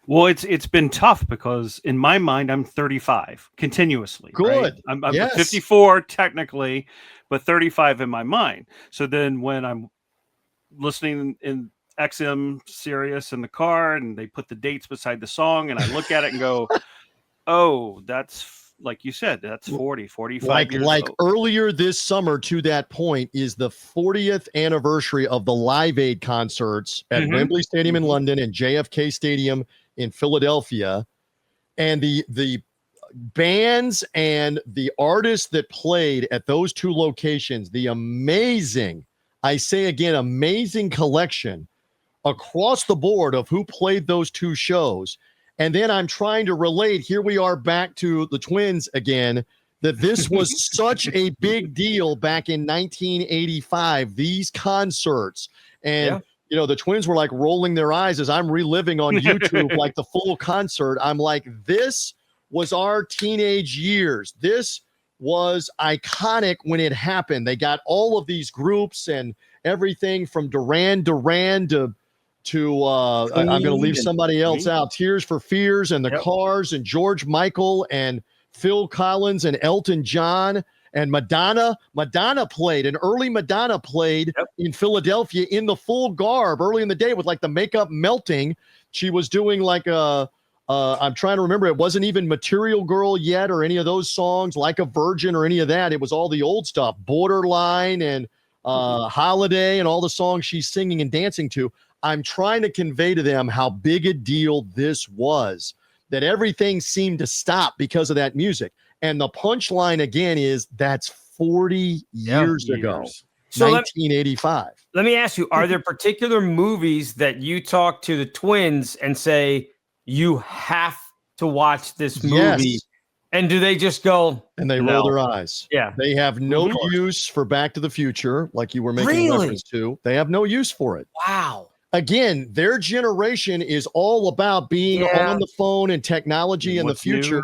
Well, it's been tough because in my mind, I'm 35 continuously. Good. Right? I'm 54 technically, but 35 in my mind. So then when I'm listening in XM Sirius in the car and they put the dates beside the song and I look at it and go, oh, that's like you said, that's 40, 45 years like old. Earlier this summer to that point is the 40th anniversary of the Live Aid concerts at Wembley Stadium in London and JFK Stadium in Philadelphia, and the bands and the artists that played at those two locations, the amazing, I say again, amazing collection across the board of who played those two shows. And then I'm trying to relate, here we are back to the Twins again, that this was such a big deal back in 1985, these concerts. And the Twins were like rolling their eyes as I'm reliving on YouTube, like the full concert. I'm like, this was our teenage years. This was iconic when it happened. They got all of these groups and everything from Duran Duran to I'm going to leave somebody else out. Tears for Fears and the Cars and George Michael and Phil Collins and Elton John And Madonna played, an early Madonna played in Philadelphia in the full garb early in the day with like the makeup melting. She was doing like I'm trying to remember, it wasn't even Material Girl yet or any of those songs, Like a Virgin or any of that. It was all the old stuff, Borderline and Holiday and all the songs she's singing and dancing to. I'm trying to convey to them how big a deal this was, that everything seemed to stop because of that music. And the punchline again is that's 40 years ago, so 1985. Let me ask you, are there particular movies that you talk to the twins and say, you have to watch this movie? Yes. And do they just go? And they roll their eyes. Yeah. They have no use for Back to the Future, like you were making reference to. They have no use for it. Wow. Again, their generation is all about being on the phone and technology in the future. New?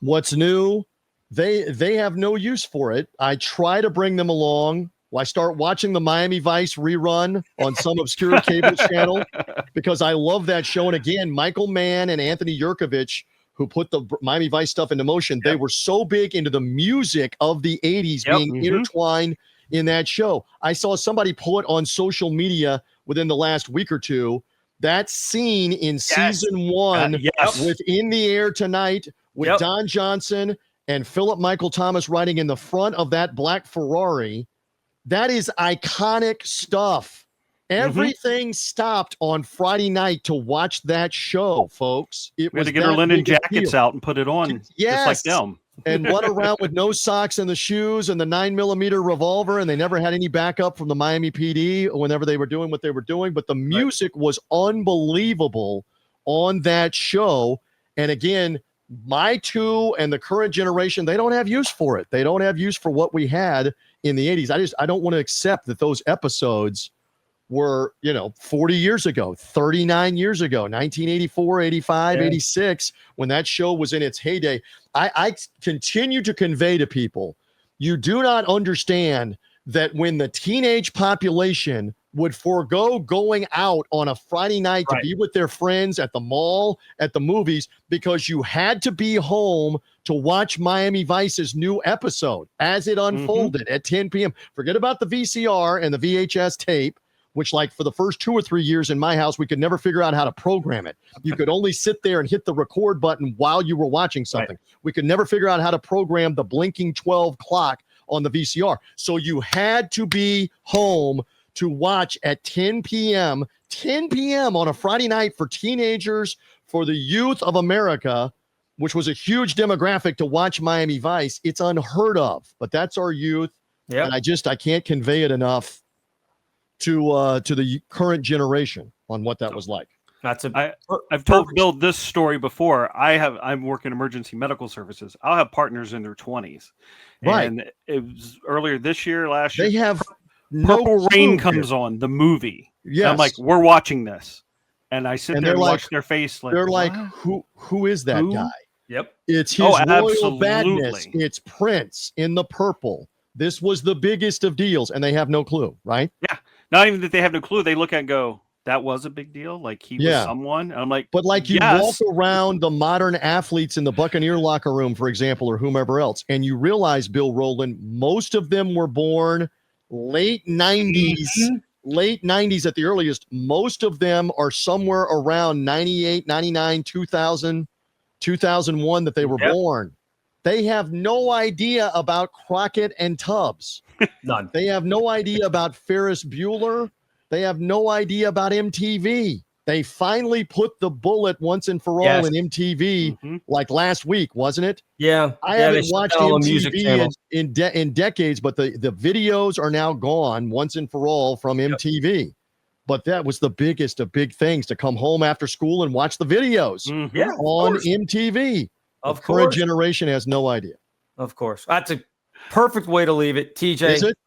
What's new? They have no use for it. I try to bring them along. I start watching the Miami Vice rerun on some obscure cable channel because I love that show. And again, Michael Mann and Anthony Yerkovich, who put the Miami Vice stuff into motion, they were so big into the music of the 80s being intertwined in that show. I saw somebody put on social media within the last week or two that scene in season 1 with In the Air Tonight with Don Johnson and Philip Michael Thomas riding in the front of that black Ferrari. That is iconic stuff. Everything stopped on Friday night to watch that show, folks. It We was had to get our that linen big a jackets deal. out and put it on, just like them. And run around with no socks and the shoes and the 9mm revolver, and they never had any backup from the Miami PD whenever they were doing what they were doing. But the music was unbelievable on that show. And again, my two and the current generation, they don't have use for it. They don't have use for what we had in the 80s. I don't want to accept that those episodes were, 40 years ago, 39 years ago, 1984, 85, 86, when that show was in its heyday. I continue to convey to people, you do not understand that when the teenage population would forego going out on a Friday night to be with their friends at the mall, at the movies, because you had to be home to watch Miami Vice's new episode as it unfolded at 10 p.m. Forget about the VCR and the VHS tape, which like for the first 2 or 3 years in my house, we could never figure out how to program it. You could only sit there and hit the record button while you were watching something. We could never figure out how to program the blinking 12 clock on the VCR. So you had to be home to watch at 10 p.m. on a Friday night for teenagers, for the youth of America, which was a huge demographic to watch Miami Vice. It's unheard of, but that's our youth. And I can't convey it enough to the current generation on what that was like. I've told Bill this story before. I work in emergency medical services. I'll have partners in their 20s. And it was earlier this year, last year. They have Purple Rain comes on, the movie. Yes. I'm like, we're watching this. And I sit And there they're and like- watch their face. Like, They're like, "What?" who is that Who? guy? Yep. It's his royal absolutely. badness. It's Prince in the purple. This was the biggest of deals, and they have no clue, right? Yeah. Not even that they have no clue. They look at it and go, that was a big deal. Like he was someone. And I'm like, But like you yes. walk around the modern athletes in the Buccaneer locker room, for example, or whomever else, and you realize, Bill Rowland, most of them were born late 90s, late 90s at the earliest. Most of them are somewhere around 98, 99, 2000, 2001 that they were born. They have no idea about Crockett and Tubbs. None. They have no idea about Ferris Bueller. They have no idea about MTV. They finally put the bullet once and for all in MTV, like last week, wasn't it? Yeah. I haven't watched MTV in decades, but the videos are now gone once and for all from MTV. But that was the biggest of big things, to come home after school and watch the videos on MTV. Of the current course. generation has no idea. Of course. That's a perfect way to leave it. TJ, Is it?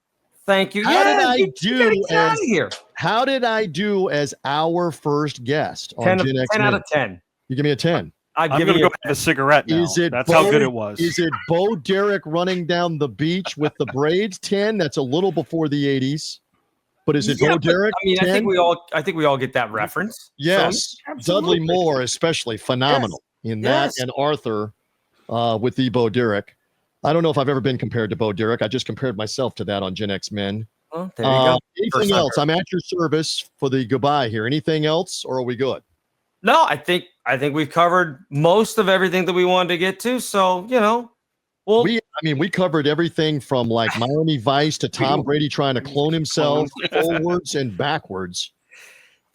thank you. How did I you gotta do get out as of here? How did I do as our first guest on 10 Gen X? out of 10. You give me a 10. I'm going to go have a cigarette now. That's how good it was. Is it Bo Derek running down the beach with the braids? 10. That's a little before the 80s. But is it Bo Derek? I mean, 10? I think we all get that reference. Yes. So, Dudley Moore, especially phenomenal in that, and Arthur with the Bo Derek. I don't know if I've ever been compared to Bo Derek. I just compared myself to that on Gen X Men. Well, there you go. Anything else? I'm at your service for the goodbye here. Anything else, or are we good? No, I think we've covered most of everything that we wanted to get to. So, well, we covered everything from like Miami Vice to Tom Brady trying to clone himself forwards and backwards.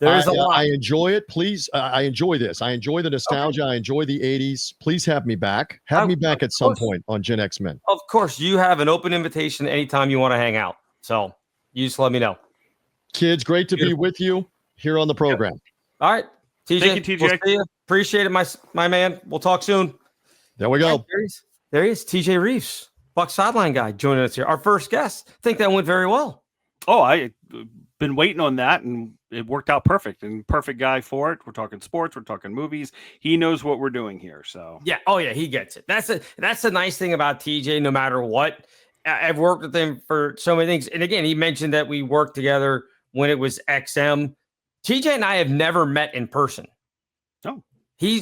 There's a lot. I enjoy it. Please, I enjoy this. I enjoy the nostalgia. Okay. I enjoy the 80s. Please have me back. Have me back at some point on Gen X Men. Of course, you have an open invitation anytime you want to hang out. So you just let me know. Kids, great to be with you here on the program. Yep. All right. TJ, thank you, TJ. We'll see you. Appreciate it, my man. We'll talk soon. There we go. There he is, TJ Rives, Buck sideline guy, joining us here. Our first guest. I think that went very well. Oh, I've been waiting on that, and it worked out perfect. And perfect guy for it. We're talking sports. We're talking movies. He knows what we're doing here. So yeah. Oh yeah, he gets it. That's the nice thing about TJ. No matter what, I've worked with him for so many things. And again, he mentioned that we worked together when it was XM. TJ and I have never met in person. Oh. He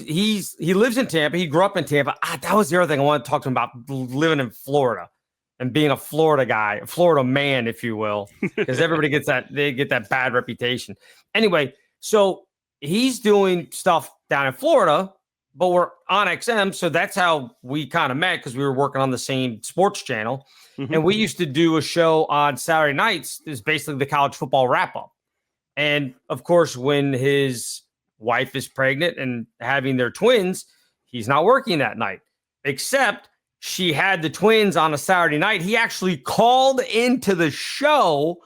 lives in Tampa. He grew up in Tampa. That was the other thing I wanted to talk to him about, living in Florida and being a Florida guy, a Florida man, if you will, because everybody gets that bad reputation. Anyway, so he's doing stuff down in Florida, but we're on XM. So that's how we kind of met, because we were working on the same sports channel. Mm-hmm. And we used to do a show on Saturday nights. It's basically the college football wrap up. And of course, when his wife is pregnant and having their twins, he's not working that night, except she had the twins on a Saturday night. He actually called into the show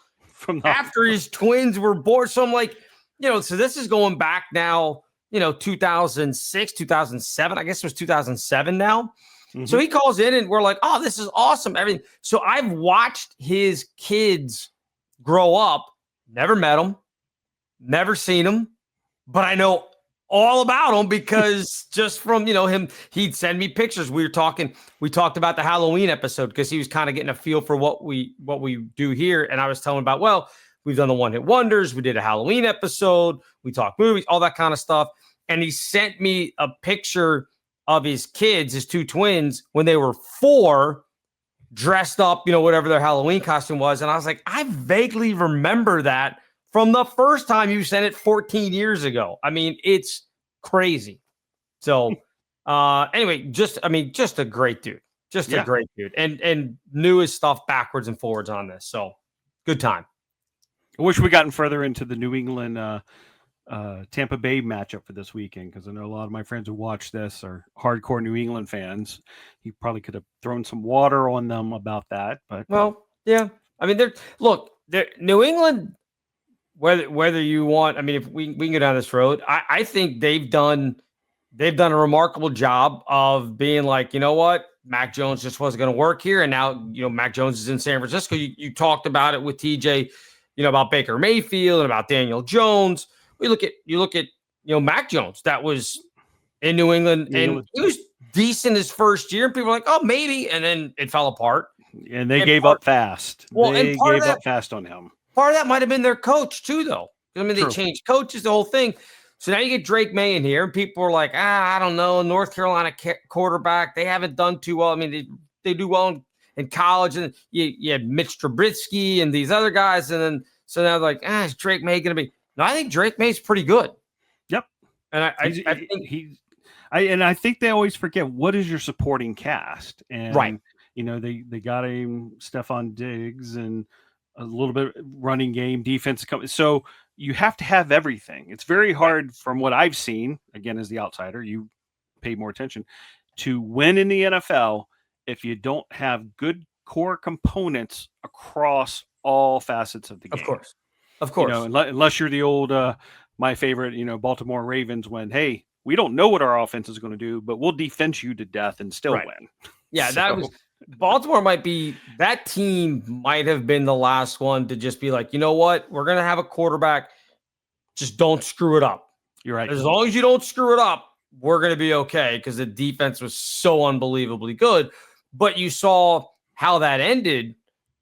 after his twins were born. So I'm like, so this is going back now, 2006, 2007, I guess it was 2007 now. Mm-hmm. So he calls in and we're like, oh, this is awesome. Everything. So I've watched his kids grow up, never met them, never seen them, but I know all about him because just from, him, he'd send me pictures. We talked about the Halloween episode because he was kind of getting a feel for what we do here. And I was telling him about, well, we've done the One Hit Wonders. We did a Halloween episode. We talked movies, all that kind of stuff. And he sent me a picture of his kids, his two twins, when they were 4, dressed up, whatever their Halloween costume was. And I was like, I vaguely remember that from the first time you sent it 14 years ago. I mean, it's crazy. So anyway, just a great dude. Just a great dude. And knew his stuff backwards and forwards on this. So good time. I wish we gotten further into the New England Tampa Bay matchup for this weekend, because I know a lot of my friends who watch this are hardcore New England fans. He probably could have thrown some water on them about that. But yeah. I mean, New England, whether you want, I mean, if we can go down this road, I think they've done a remarkable job of being like, you know what, Mac Jones just wasn't going to work here, and now Mac Jones is in San Francisco. You talked about it with TJ, about Baker Mayfield and about Daniel Jones. You look at Mac Jones, that was in New England, and he was decent his first year. And people were like, oh, maybe, and then it fell apart. And they gave up fast. They gave up fast on him. Part of that might have been their coach too, though. I mean, True. They changed coaches, the whole thing. So now you get Drake May in here, and people are like, I don't know, North Carolina quarterback, they haven't done too well. I mean, they do well in college, and you had Mitch Trubisky and these other guys, and then so now they're like, is Drake May going to be? No, I think Drake May's pretty good. Yep, and I think they always forget, what is your supporting cast, and right. They got him Stephon Diggs and a little bit running game, defense. So you have to have everything. It's very hard, from what I've seen, again, as the outsider, you pay more attention, to win in the NFL if you don't have good core components across all facets of the game. Of course. Unless you're the old, my favorite, Baltimore Ravens, when, hey, we don't know what our offense is going to do, but we'll defense you to death and still win. Yeah, that was Baltimore. That team might have been the last one to just be like, you know what, we're going to have a quarterback, just don't screw it up. You're right. As long as you don't screw it up, we're going to be okay, because the defense was so unbelievably good. But you saw how that ended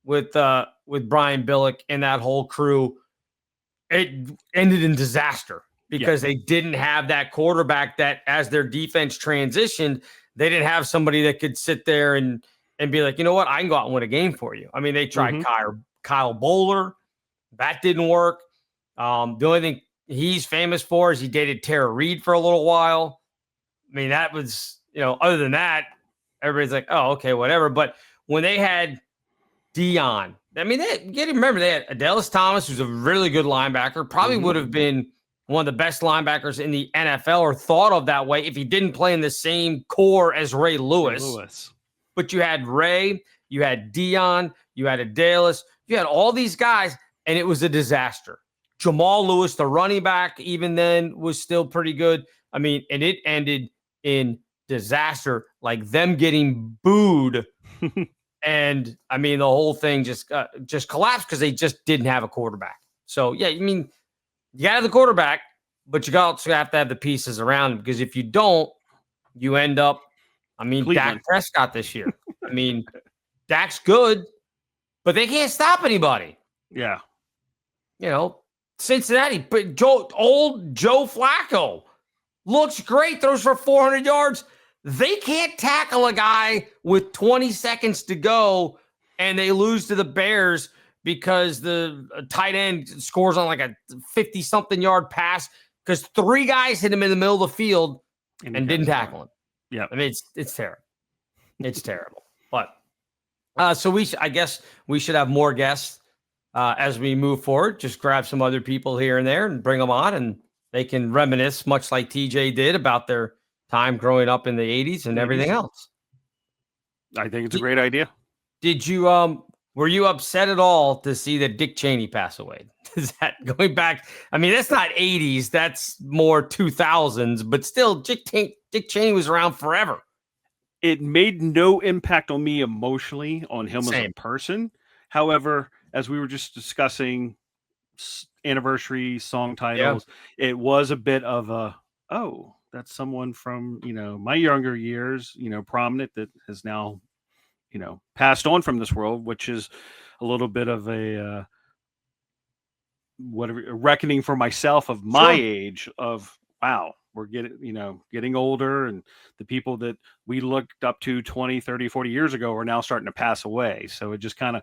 with Brian Billick and that whole crew. It ended in disaster because they didn't have that quarterback that, as their defense transitioned, they didn't have somebody that could sit there and and be like, you know what? I can go out and win a game for you. I mean, they tried Kyle Bowler. That didn't work. The only thing he's famous for is he dated Tara Reid for a little while. I mean, that was, other than that, everybody's like, oh, okay, whatever. But when they had Dion, I mean, remember they had Adelis Thomas, who's a really good linebacker, probably would have been one of the best linebackers in the NFL or thought of that way if he didn't play in the same core as Ray Lewis. But you had Ray, you had Dion, you had Adelis, you had all these guys, and it was a disaster. Jamal Lewis, the running back, even then was still pretty good. I mean, and it ended in disaster, like them getting booed. And I mean, the whole thing just collapsed because they just didn't have a quarterback. So, yeah, I mean, you got to have the quarterback, but you also have to have the pieces around him, because if you don't, you end up, Dak Prescott this year. I mean, Dak's good, but they can't stop anybody. Yeah. Cincinnati, but old Joe Flacco looks great, throws for 400 yards. They can't tackle a guy with 20 seconds to go, and they lose to the Bears because the tight end scores on like a 50-something yard pass because 3 guys hit him in the middle of the field and didn't tackle him. Yeah. I mean, it's terrible. It's terrible. But so I guess we should have more guests as we move forward. Just grab some other people here and there and bring them on, and they can reminisce, much like TJ did, about their time growing up in the 80s and everything else. I think it's a great idea. Did you were you upset at all to see that Dick Cheney pass away? Is that going back? I mean, that's not 80s, that's more 2000s, but still Dick Cheney was around forever. It made no impact on me emotionally, on him as a person. However, as we were just discussing anniversary song titles, it was a bit of that's someone from, my younger years, prominent, that has now, passed on from this world, which is a little bit of a reckoning for myself of my age of, wow, we're getting older, and the people that we looked up to 20, 30, 40 years ago are now starting to pass away. So it just kind of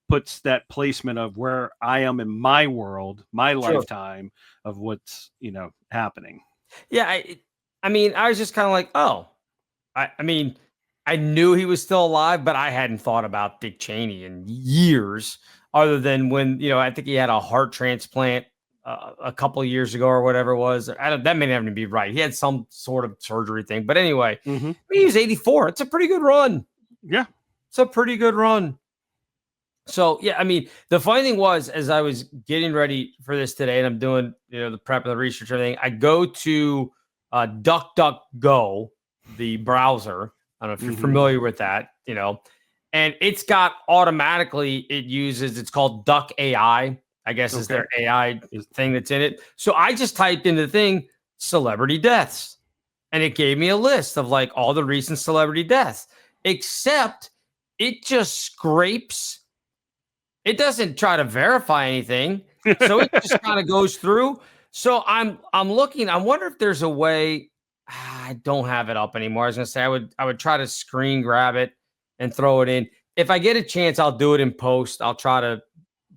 puts that placement of where I am in my world, my lifetime of what's, happening. Yeah. I mean, I was just kind of like, I mean, I knew he was still alive, but I hadn't thought about Dick Cheney in years, other than when, I think he had a heart transplant a couple of years ago or whatever it was. That may not even be right. He had some sort of surgery thing. But anyway, I mean, he was 84. It's a pretty good run. Yeah. It's a pretty good run. So, yeah, I mean, the funny thing was, as I was getting ready for this today and I'm doing, the prep and the research and everything, I go to DuckDuckGo, the browser. I don't know if you're familiar with that, and it's got automatically, it's called Duck AI, I guess is their AI thing that's in it. So I just typed in the thing, celebrity deaths, and it gave me a list of like all the recent celebrity deaths, except it just scrapes. It doesn't try to verify anything. So it just kind of goes through. So I'm looking, I wonder if there's a way. I don't have it up anymore. I was gonna say I would try to screen grab it and throw it in. If I get a chance, I'll do it in post. I'll try to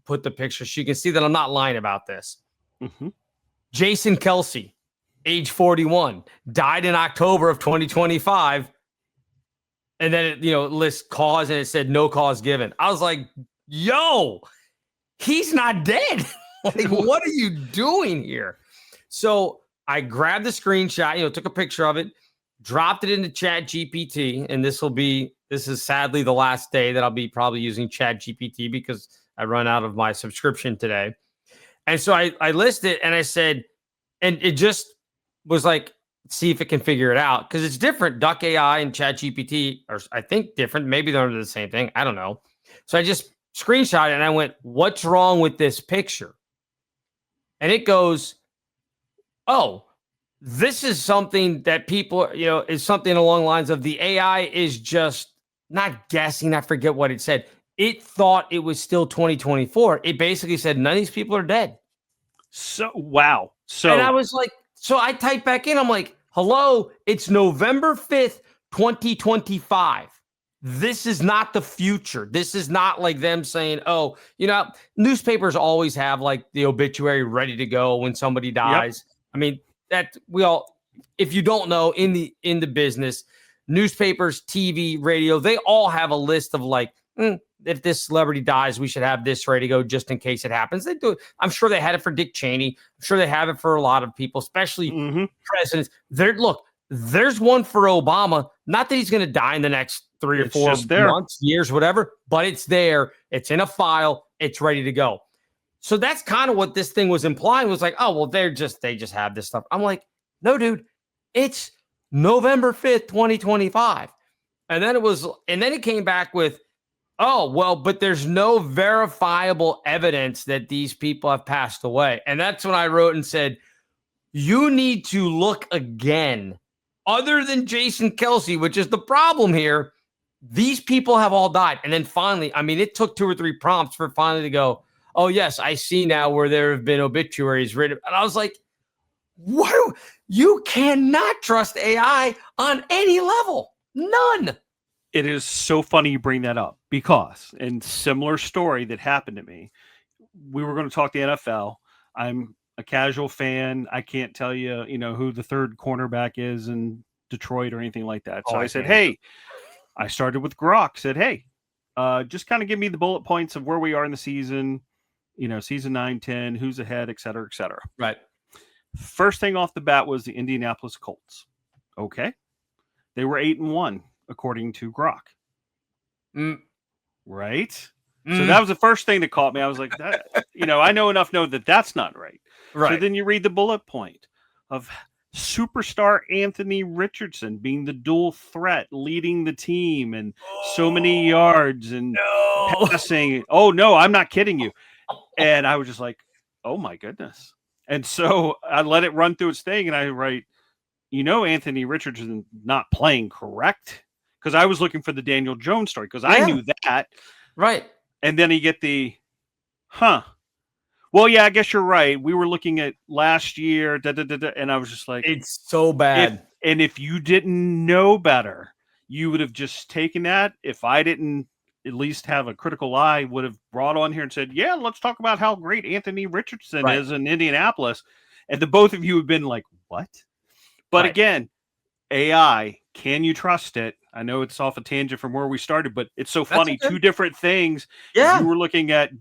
put the picture so you can see that I'm not lying about this. Jason Kelsey, age 41, died in October of 2025. And then it, lists cause, and it said no cause given. I was like, yo, he's not dead. Like, what are you doing here? So I grabbed the screenshot, took a picture of it, dropped it into Chatgpt, and this is sadly the last day that I'll be probably using Chatgpt because I run out of my subscription today. And so I listed it, and I said, and it just was like, see if it can figure it out, because it's different. Duck AI and Chatgpt are, I think, different. Maybe they're the same thing. I don't know. So I just screenshot it, and I went, what's wrong with this picture? And it goes, oh, this is something that people, is something along the lines of the AI is just not guessing. I forget what it said. It thought it was still 2024. It basically said none of these people are dead. So, wow. So, and I was like, so I typed back in, I'm like, hello, it's November 5th, 2025. this is not the future. This is not like them saying, oh, newspapers always have like the obituary ready to go when somebody dies. Yep. I mean, that if you don't know, in the business, newspapers, TV, radio, they all have a list of like, if this celebrity dies, we should have this ready to go just in case it happens. They do it. I'm sure they had it for Dick Cheney. I'm sure they have it for a lot of people, especially presidents. There's one for Obama. Not that he's going to die in the next 3 or 4 months, years, whatever, but it's there. It's in a file. It's ready to go. So that's kind of what this thing was implying, was like, oh, well, they just have this stuff. I'm like, no, dude, it's November 5th, 2025. And then it came back with, oh, well, but there's no verifiable evidence that these people have passed away. And that's when I wrote and said, you need to look again. Other than Jason Kelce, which is the problem here, these people have all died. And then finally, I mean, it took 2 or 3 prompts for finally to go, oh, yes, I see now where there have been obituaries written. And I was like, what? You cannot trust AI on any level. None. It is so funny you bring that up, because in similar story that happened to me, we were going to talk the NFL. I'm a casual fan. I can't tell you, who the third cornerback is in Detroit or anything like that. So I said, hey, I started with Grok, said, hey, just kind of give me the bullet points of where we are in the season, season 9, 10, who's ahead, et cetera, et cetera. Right. First thing off the bat was the Indianapolis Colts. Okay. They were 8-1, according to Grok. Right. So that was the first thing that caught me. I was like, that, I know enough know that that's not right. Right. So then you read the bullet point of superstar Anthony Richardson being the dual threat, leading the team, and so many yards and passing. Oh, no, I'm not kidding you. And I was just like, oh, my goodness. And so I let it run through its thing, and I write, Anthony Richardson not playing, correct? Because I was looking for the Daniel Jones story, because I knew that. Right. And then you get the, well, yeah, I guess you're right. We were looking at last year, and I was just like, it's so bad. If you didn't know better, you would have just taken that. If I didn't at least have a critical eye, would have brought on here and said, yeah, let's talk about how great Anthony Richardson is in Indianapolis. And the both of you have been like, what? But again, AI, can you trust it? I know it's off a tangent from where we started, but it's so funny. 2 different things. Yeah. You were looking at,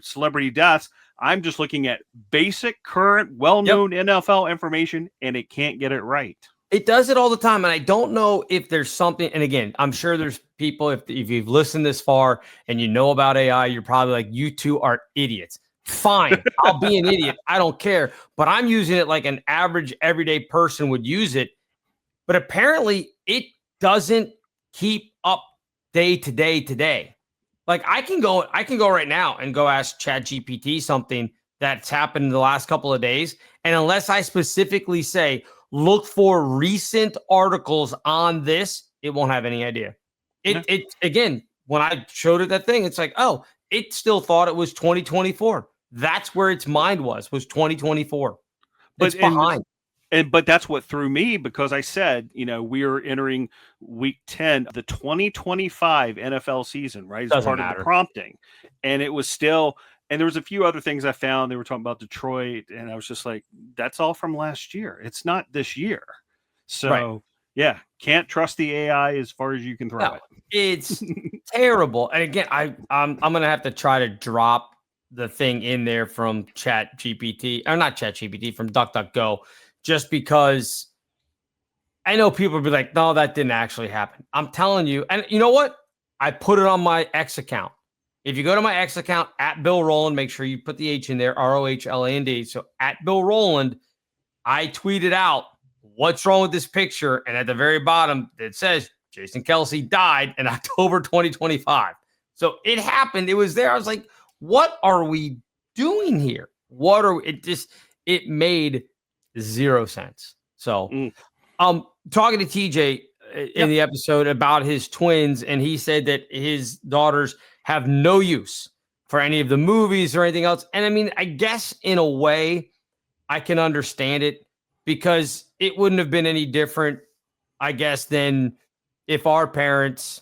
celebrity deaths. I'm just looking at basic, current, well-known NFL information, and it can't get it right. It does it all the time. And I don't know if there's something, and again, I'm sure there's people, if you've listened this far and you know about AI, you're probably like, you two are idiots. Fine. I'll be an idiot. I don't care. But I'm using it like an average everyday person would use it. But apparently it doesn't keep up day to day to day. Like I can go right now and go ask Chatgpt something that's happened in the last couple of days. And unless I specifically say, look for recent articles on this, it won't have any idea. It again, when I showed it that thing, it's like, oh, it still thought it was 2024. That's where its mind was 2024. It's behind. But that's what threw me, because I said, we are entering week 10 of the 2025 NFL season, right? As part of the prompting. And it was still, and there was a few other things I found. They were talking about Detroit, and I was just like, that's all from last year. It's not this year. So yeah, can't trust the AI as far as you can throw it. It's terrible. And again, I'm going to have to try to drop the thing in there from Chatgpt, or not Chatgpt, from DuckDuckGo, just because I know people will be like, no, that didn't actually happen. I'm telling you. And you know what? I put it on my X account. If you go to my X account, at Bill Rowland, make sure you put the H in there, ROHLAND. So at Bill Rowland, I tweeted out, what's wrong with this picture? And at the very bottom, it says Jason Kelce died in October 2025. So it happened. It was there. I was like, what are we doing here? It made zero sense. So talking to TJ in the episode about his twins, and he said that his daughters have no use for any of the movies or anything else. And I mean, I guess in a way I can understand it, because it wouldn't have been any different, I guess, than if our parents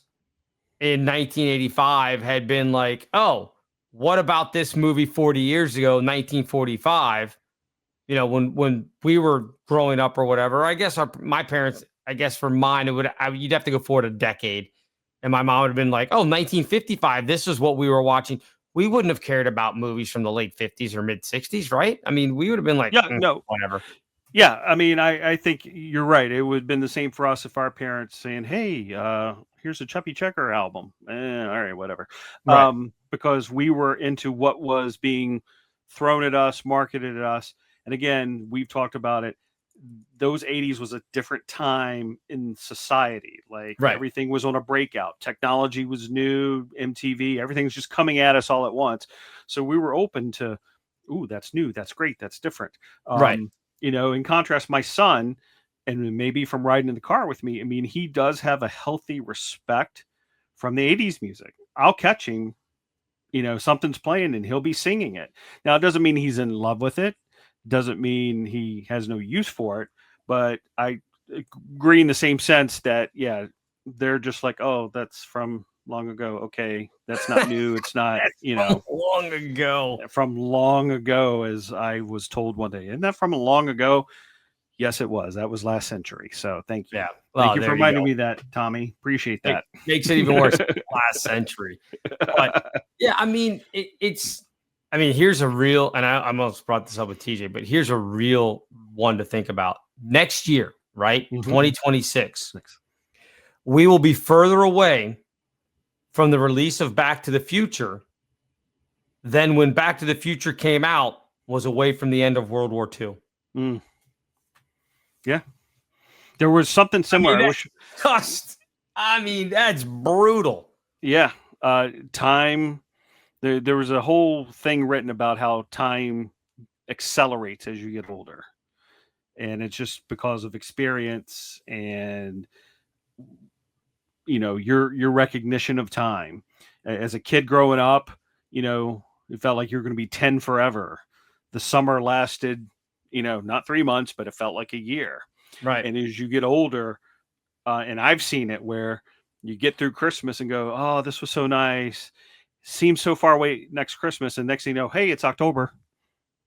in 1985 had been like, oh, what about this movie 40 years ago, 1945? You know, when we were growing up or whatever. I guess my parents, I guess for mine, you'd have to go forward a decade. And my mom would have been like, oh, 1955, this is what we were watching. We wouldn't have cared about movies from the late 50s or mid 60s, right? I mean, we would have been like, no, whatever. Yeah, I mean, I think you're right. It would have been the same for us if our parents saying, "Hey, here's a Chuppy Checker album." All right, whatever. Right. Because we were into what was being thrown at us, marketed at us. And again, we've talked about it. Those 80s was a different time in society. Like Right. everything was on a breakout. Technology was new, MTV, everything's just coming at us all at once. So we were open to, ooh, that's new, that's great, that's different. Right. You know, in contrast, my son, and maybe from riding in the car with me, I mean, he does have a healthy respect from the 80s music. I'll catch him, you know, something's playing and he'll be singing it. Now, it doesn't mean he's in love with it, doesn't mean he has no use for it, but I agree in the same sense that, yeah, they're just like, oh, that's from long ago. Okay, that's not new. It's not, you know, long ago. From long ago, as I was told one day. Isn't that from long ago? Yes, it was. That was last century. So thank you. Yeah. Thank you for reminding me that, Tommy. Appreciate that. It makes it even worse. Last century. But yeah, I mean, here's a real, and I almost brought this up with TJ, but here's a real one to think about. Next year, right? 2026, we will be further away from the release of Back to the Future than when Back to the Future came out was away from the end of World War II. Yeah. There was something similar. That's brutal. Yeah. Time. There was a whole thing written about how time accelerates as you get older. And it's just because of experience and, you know, your recognition of time. As a kid growing up, you know, it felt like you're going to be 10 forever. The summer lasted, you know, not 3 months, but it felt like a year. Right. And as you get older, and I've seen it where you get through Christmas and go, oh, this was so nice. Seems so far away next Christmas. And next thing you know, hey, it's October.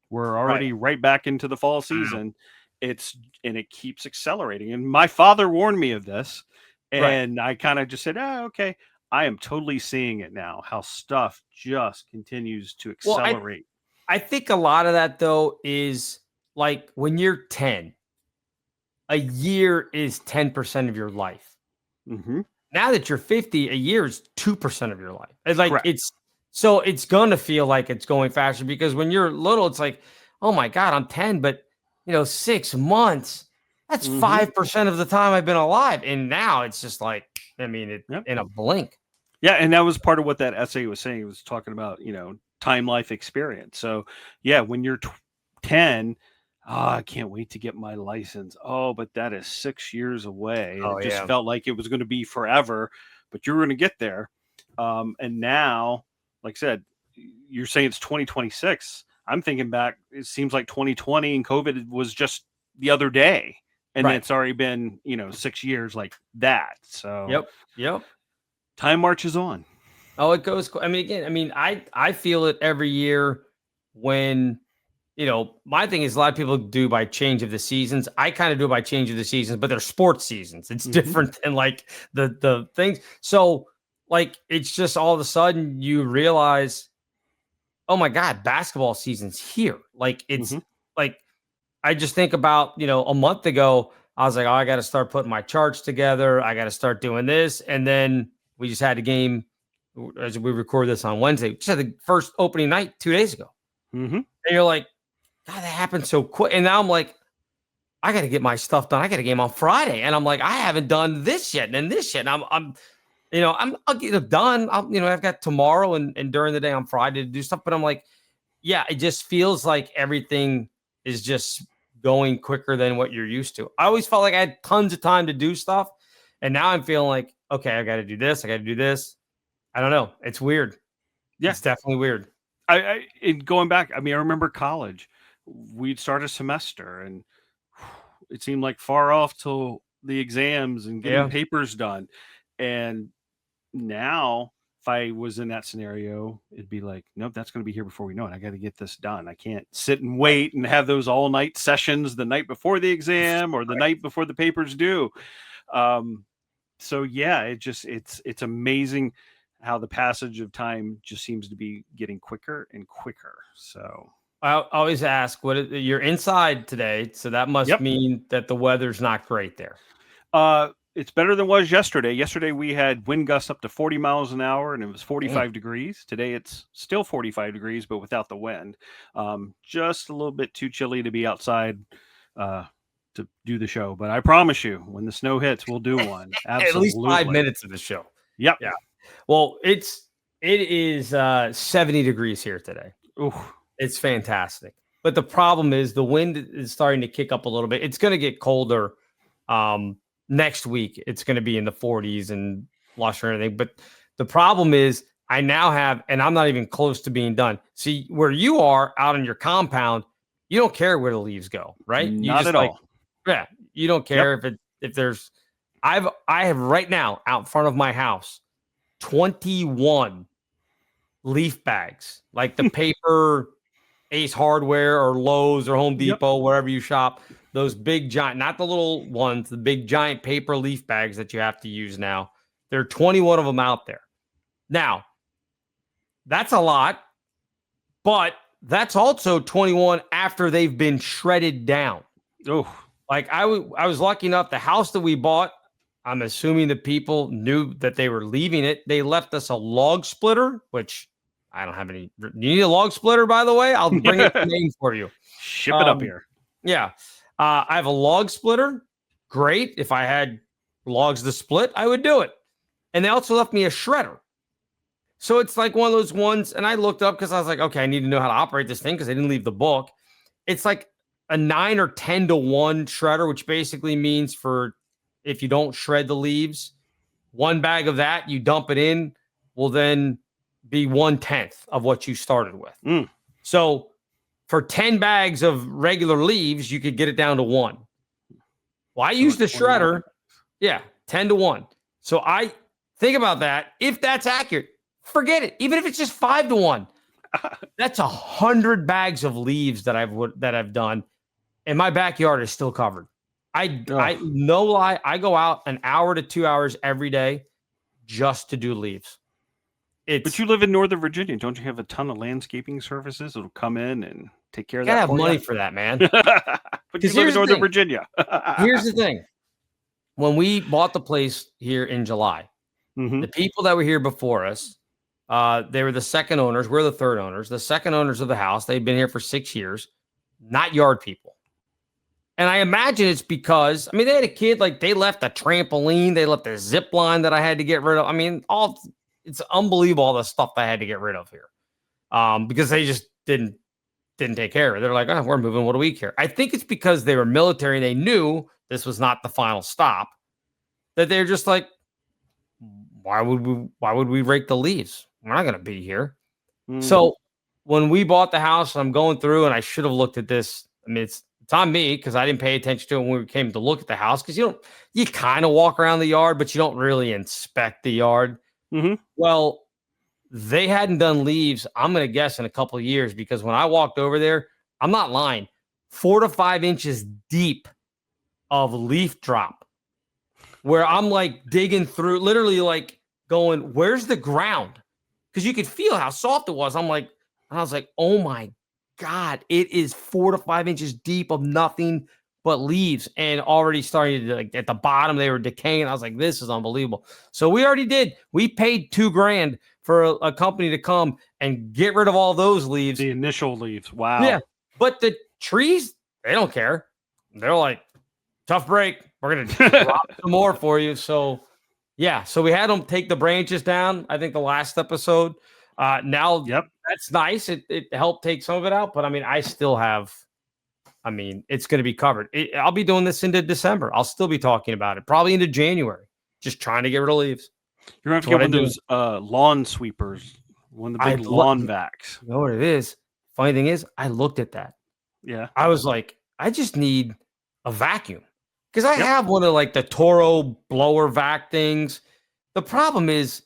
We're already right back into the fall season. And it keeps accelerating. And my father warned me of this. And I kind of just said, oh, okay. I am totally seeing it now, how stuff just continues to accelerate. Well, I think a lot of that, though, is like when you're 10, a year is 10% of your life. Mm-hmm. Now that you're 50, a year is 2% of your life. It's like it's going to feel like it's going faster because when you're little, it's like, oh my God, I'm 10, but 6 months, that's 5% of the time I've been alive. And now it's just like, in a blink. Yeah. And that was part of what that essay was saying. It was talking about, time life experience. So yeah, when you're 10, I can't wait to get my license. Oh, but that is 6 years away. And it just felt like it was going to be forever, but you're going to get there. And now, like I said, you're saying it's 2026. I'm thinking back, it seems like 2020 and COVID was just the other day. And it's already been, 6 years like that. So Yep. Time marches on. Oh, it goes. I feel it every year when, my thing is a lot of people do by change of the seasons. I kind of do it by change of the seasons, but they're sports seasons. It's different than like the things. So like, it's just all of a sudden you realize, oh my God, basketball season's here. Like it's like, I just think about, a month ago, I was like, oh, I got to start putting my charts together. I got to start doing this. And then we just had a game as we record this on Wednesday. We just had the first opening night 2 days ago. And you're like, God, that happened so quick. And now I'm like, I got to get my stuff done. I got a game on Friday. And I'm like, I haven't done this yet and this yet. And I'll get it done. I've got tomorrow and during the day on Friday to do stuff. But I'm like, yeah, it just feels like everything is just going quicker than what you're used to. I always felt like I had tons of time to do stuff. And now I'm feeling like, okay, I got to do this. I got to do this. I don't know. It's weird. Yeah. It's definitely weird. Going back, I remember college, we'd start a semester and it seemed like far off till the exams and getting papers done. And now, if I was in that scenario, it'd be like, nope, that's going to be here before we know it. I got to get this done. I can't sit and wait and have those all night sessions the night before the exam or the night before the paper's due. So yeah, it's amazing how the passage of time just seems to be getting quicker and quicker. So I always ask, you're inside today, so that must mean that the weather's not great there. It's better than it was yesterday. Yesterday we had wind gusts up to 40 miles an hour and it was 45 degrees. Today it's still 45 degrees, but without the wind. Just a little bit too chilly to be outside to do the show. But I promise you, when the snow hits, we'll do one. Absolutely. At least 5 minutes of the show. Yep. Yeah. Well, it is 70 degrees here today. Ooh. It's fantastic. But the problem is the wind is starting to kick up a little bit. It's going to get colder. Next week, it's going to be in the 40s and lush and everything. But the problem is I now have, and I'm not even close to being done. See, where you are out on your compound, you don't care where the leaves go, right? Not at all. Yeah. You don't care if there's, I have right now out in front of my house, 21 leaf bags, like the paper Ace Hardware or Lowe's or Home Depot, wherever you shop. Those big giant, not the little ones, the big giant paper leaf bags that you have to use now. There are 21 of them out there. Now, that's a lot, but that's also 21 after they've been shredded down. Oh, like I was lucky enough, the house that we bought, I'm assuming the people knew that they were leaving it. They left us a log splitter, which I don't have any. You need a log splitter, by the way? I'll bring up the name for you. Ship it up here. Yeah. I have a log splitter. Great. If I had logs to split, I would do it. And they also left me a shredder. So it's like one of those ones. And I looked up because I was like, okay, I need to know how to operate this thing because I didn't leave the book. It's like a 9 or 10 to 1 shredder, which basically means for if you don't shred the leaves, one bag of that, you dump it in, will then be 1/10 of what you started with. So for 10 bags of regular leaves, you could get it down to 1. Well, I used the shredder. Yeah, 10 to 1. So I think about that. If that's accurate, forget it. Even if it's just 5 to 1, that's 100 bags of leaves that I've done, and my backyard is still covered. I no lie, I go out an hour to 2 hours every day just to do leaves. But you live in Northern Virginia. Don't you have a ton of landscaping services that'll come in and take care of that? I have money for that, man. But you live in Northern Virginia. Here's the thing. When we bought the place here in July, the people that were here before us, they were the second owners. We're the third owners. The second owners of the house, they've been here for 6 years, not yard people. And I imagine it's because, I mean, they had a kid, like they left a trampoline. They left a zip line that I had to get rid of. I mean, it's unbelievable all the stuff I had to get rid of here because they just didn't take care of it. They're like, oh, we're moving. What do we care? I think it's because they were military and they knew this was not the final stop, that they're just like, why would we rake the leaves? We're not going to be here. So when we bought the house, I'm going through and I should have looked at this. I mean, it's on me because I didn't pay attention to it when we came to look at the house because you kind of walk around the yard, but you don't really inspect the yard. Well, they hadn't done leaves, I'm going to guess, in a couple of years because when I walked over there, I'm not lying, 4 to 5 inches deep of leaf drop where I'm like digging through, literally like going, where's the ground? Because you could feel how soft it was. I was like, oh my God, it is 4 to 5 inches deep of nothing but leaves and already starting to, like, at the bottom, they were decaying. I was like, this is unbelievable. So we already did. We paid $2,000 for a company to come and get rid of all those leaves. The initial leaves. Wow. Yeah. But the trees, they don't care. They're like, tough break. We're going to drop some more for you. So yeah. So we had them take the branches down. I think the last episode. Now, that's nice. It helped take some of it out. But I mean, I still have. I mean, it's going to be covered. I'll be doing this into December. I'll still be talking about it, probably into January, just trying to get rid of leaves. You're going to have to get one of those lawn sweepers, one of the big lawn vacs. You know what it is? Funny thing is, I looked at that. Yeah. I was like, I just need a vacuum because I have one of like the Toro blower vac things. The problem is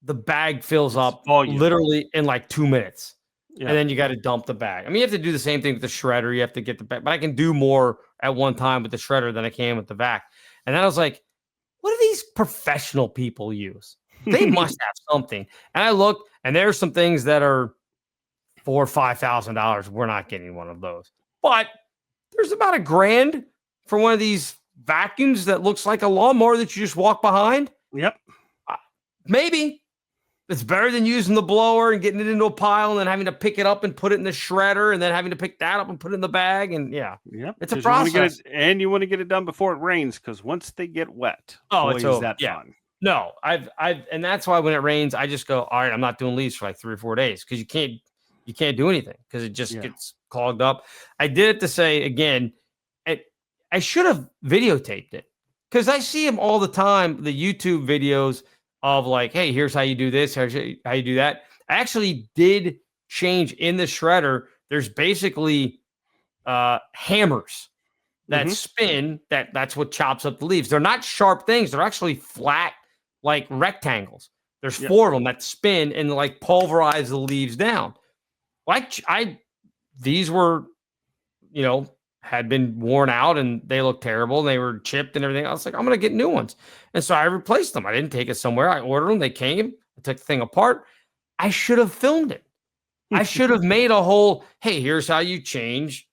the bag fills up volume. literally in like 2 minutes. Yeah. And then you got to dump the bag. I mean, you have to do the same thing with the shredder. You have to get the bag, but I can do more at one time with the shredder than I can with the vac. And then I was like, what do these professional people use? They must have something. And I looked, and there's some things that are $4,000 or $5,000. We're not getting one of those. But there's about $1,000 for one of these vacuums that looks like a lawnmower that you just walk behind. Yep. Maybe. It's better than using the blower and getting it into a pile and then having to pick it up and put it in the shredder and then having to pick that up and put it in the bag. And it's a process. You want to get it done before it rains, because once they get wet, it's over. That fun. No, and that's why when it rains, I just go, all right, I'm not doing leaves for like 3 or 4 days, because you can't do anything because it just gets clogged up. I did it to say again, I should have videotaped it, because I see them all the time, the YouTube videos of like, hey, here's how you do this, how you do that. I actually did change in the shredder. There's basically hammers that spin, that's what chops up the leaves. They're not sharp things. They're actually flat, like rectangles. There's 4 of them that spin and like pulverize the leaves down. Like these were, had been worn out and they looked terrible and they were chipped and everything. I was like, I'm going to get new ones. And so I replaced them. I didn't take it somewhere. I ordered them. They came. I took the thing apart. I should have filmed it. I should have made a whole, hey, here's how you change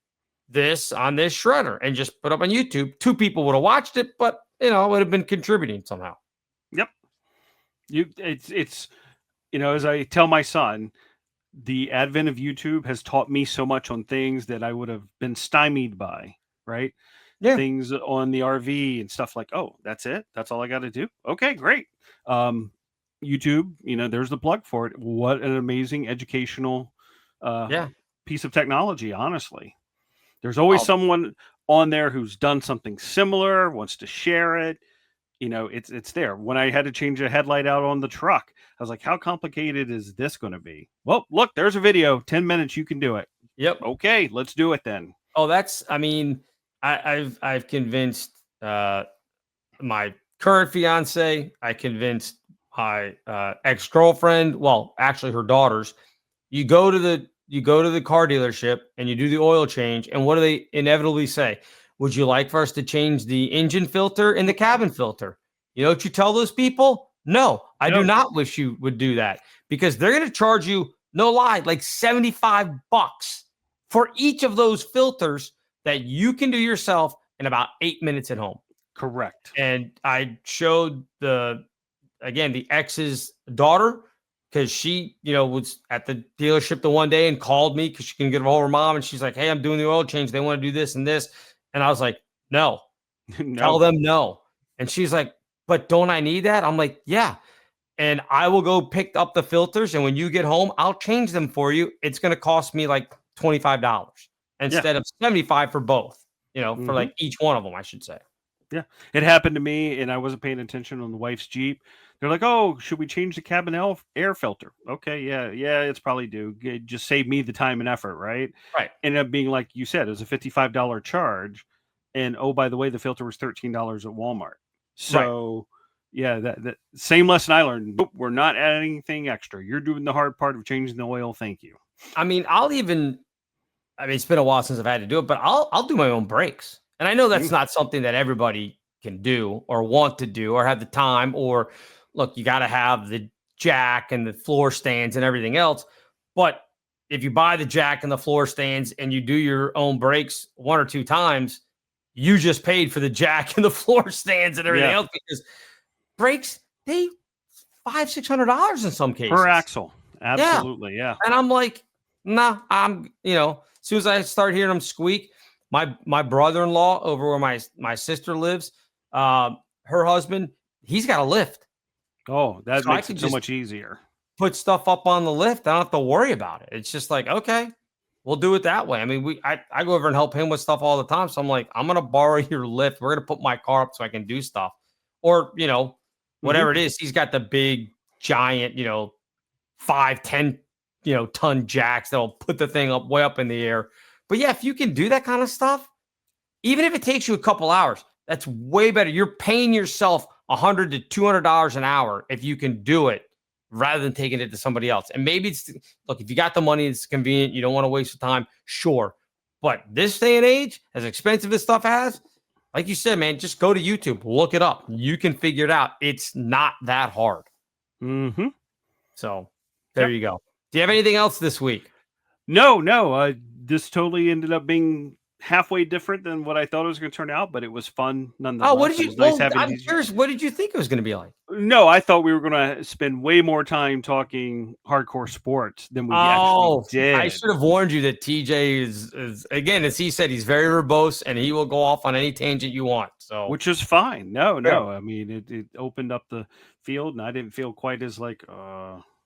this on this shredder, and just put up on YouTube. 2 people would have watched it, but it would have been contributing somehow. Yep. It's as I tell my son, the advent of YouTube has taught me so much on things that I would have been stymied by, right? Yeah. Things on the RV and stuff like, oh, that's it? That's all I got to do? Okay, great. YouTube, there's the plug for it. What an amazing educational piece of technology, honestly. There's always someone on there who's done something similar, wants to share it. It's there. When I had to change a headlight out on the truck, I was like, how complicated is this going to be? Well, look, there's a video, 10 minutes, you can do it. Yep. Okay, let's do it then. Oh, I've convinced my current fiance. I convinced my ex-girlfriend. Well, actually her daughters. You go to the car dealership and you do the oil change. And what do they inevitably say? Would you like for us to change the engine filter and the cabin filter? You know what you tell those people? No, I do not wish you would do that, because they're going to charge you, no lie, like $75 for each of those filters that you can do yourself in about 8 minutes at home. Correct. And I showed the ex's daughter, because she, was at the dealership the one day and called me because she couldn't get a hold of her mom. And she's like, hey, I'm doing the oil change. They want to do this and this. And I was like, no. Tell them no. And she's like, but don't I need that? I'm like, yeah. And I will go pick up the filters. And when you get home, I'll change them for you. It's going to cost me like $25 instead of $75 for both, for like each one of them, I should say. Yeah. It happened to me, and I wasn't paying attention on the wife's Jeep. They're like, oh, should we change the cabin air filter? Okay. Yeah, it's probably due. It just saved me the time and effort, right? Right. Ended up being, like you said, it was a $55 charge. And, oh, by the way, the filter was $13 at Walmart. So, that same lesson I learned. Nope, we're not adding anything extra. You're doing the hard part of changing the oil. Thank you. I mean, it's been a while since I've had to do it, but I'll do my own brakes. And I know that's not something that everybody can do or want to do or have the time, or look, you got to have the jack and the floor stands and everything else. But if you buy the jack and the floor stands and you do your own brakes 1 or 2 times, you just paid for the jack and the floor stands and everything else, because brakes, they $500-$600 in some cases per axle. Absolutely. Yeah. And I'm like, nah, as soon as I start hearing them squeak, my brother-in-law over where my sister lives, her husband, he's got a lift. Oh, that makes it so much easier. Put stuff up on the lift. I don't have to worry about it. It's just like, okay, we'll do it that way. I mean, I go over and help him with stuff all the time. So I'm like, I'm going to borrow your lift. We're going to put my car up so I can do stuff. Or, whatever it is. He's got the big, giant, 5-10, ton jacks that'll put the thing up way up in the air. But yeah, if you can do that kind of stuff, even if it takes you a couple hours, that's way better. You're paying yourself $100 to $200 an hour if you can do it rather than taking it to somebody else. And maybe look, if you got the money, it's convenient, you don't want to waste your time, sure. But this day and age, as expensive as stuff has, like you said, man, just go to YouTube, look it up. You can figure it out. It's not that hard. Mm-hmm. So there you go. Do you have anything else this week? No. This totally ended up being halfway different than what I thought it was going to turn out, but it was fun nonetheless. Oh, what did you? I'm these... curious. What did you think it was going to be like? No, I thought we were going to spend way more time talking hardcore sports than we actually did. I should have warned you that TJ is again, as he said, he's very verbose and he will go off on any tangent you want. So, which is fine. No. I mean, it opened up the field, and I didn't feel quite as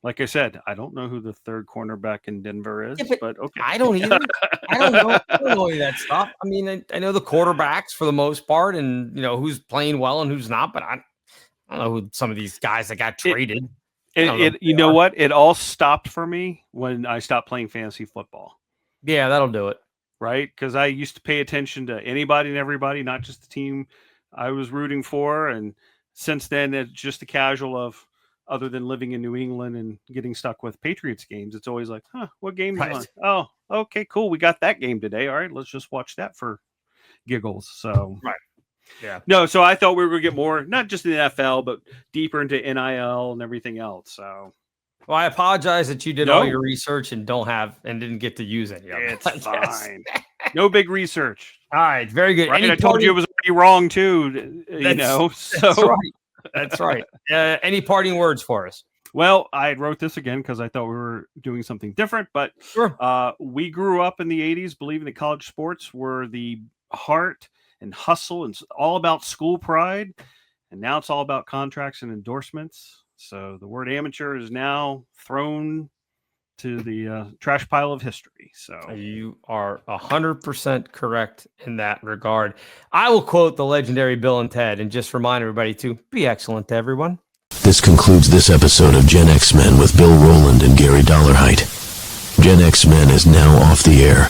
like I said, I don't know who the third cornerback in Denver is, but okay. I don't either. I don't know any of that stuff. I mean, I know the quarterbacks for the most part, and who's playing well and who's not. But I don't know who some of these guys that got traded. You know what? It all stopped for me when I stopped playing fantasy football. Yeah, that'll do it. Right? Because I used to pay attention to anybody and everybody, not just the team I was rooting for. And since then, it's just a casual of. Other than living in New England and getting stuck with Patriots games, it's always like, what game is on? Oh, okay, cool. We got that game today. All right, let's just watch that for giggles. So, right. Yeah. No, so I thought we were going to get more, not just in the NFL, but deeper into NIL and everything else. So, well, I apologize that you did all your research and didn't get to use any of it. It's fine. No big research. All right, very good. Right? I told you it was already wrong too, So that's right. That's right. Any parting words for us? Well, I wrote this again because I thought we were doing something different, but sure. We grew up in the 80s believing that college sports were the heart and hustle and all about school pride. And now it's all about contracts and endorsements. So the word amateur is now thrown to the trash pile of history. So you are 100% correct in that regard. I will quote the legendary Bill and Ted and just remind everybody to be excellent to everyone. This concludes this episode of Gen X Men with Bill Rowland and Gary Dollarhite. Gen X Men is now off the air.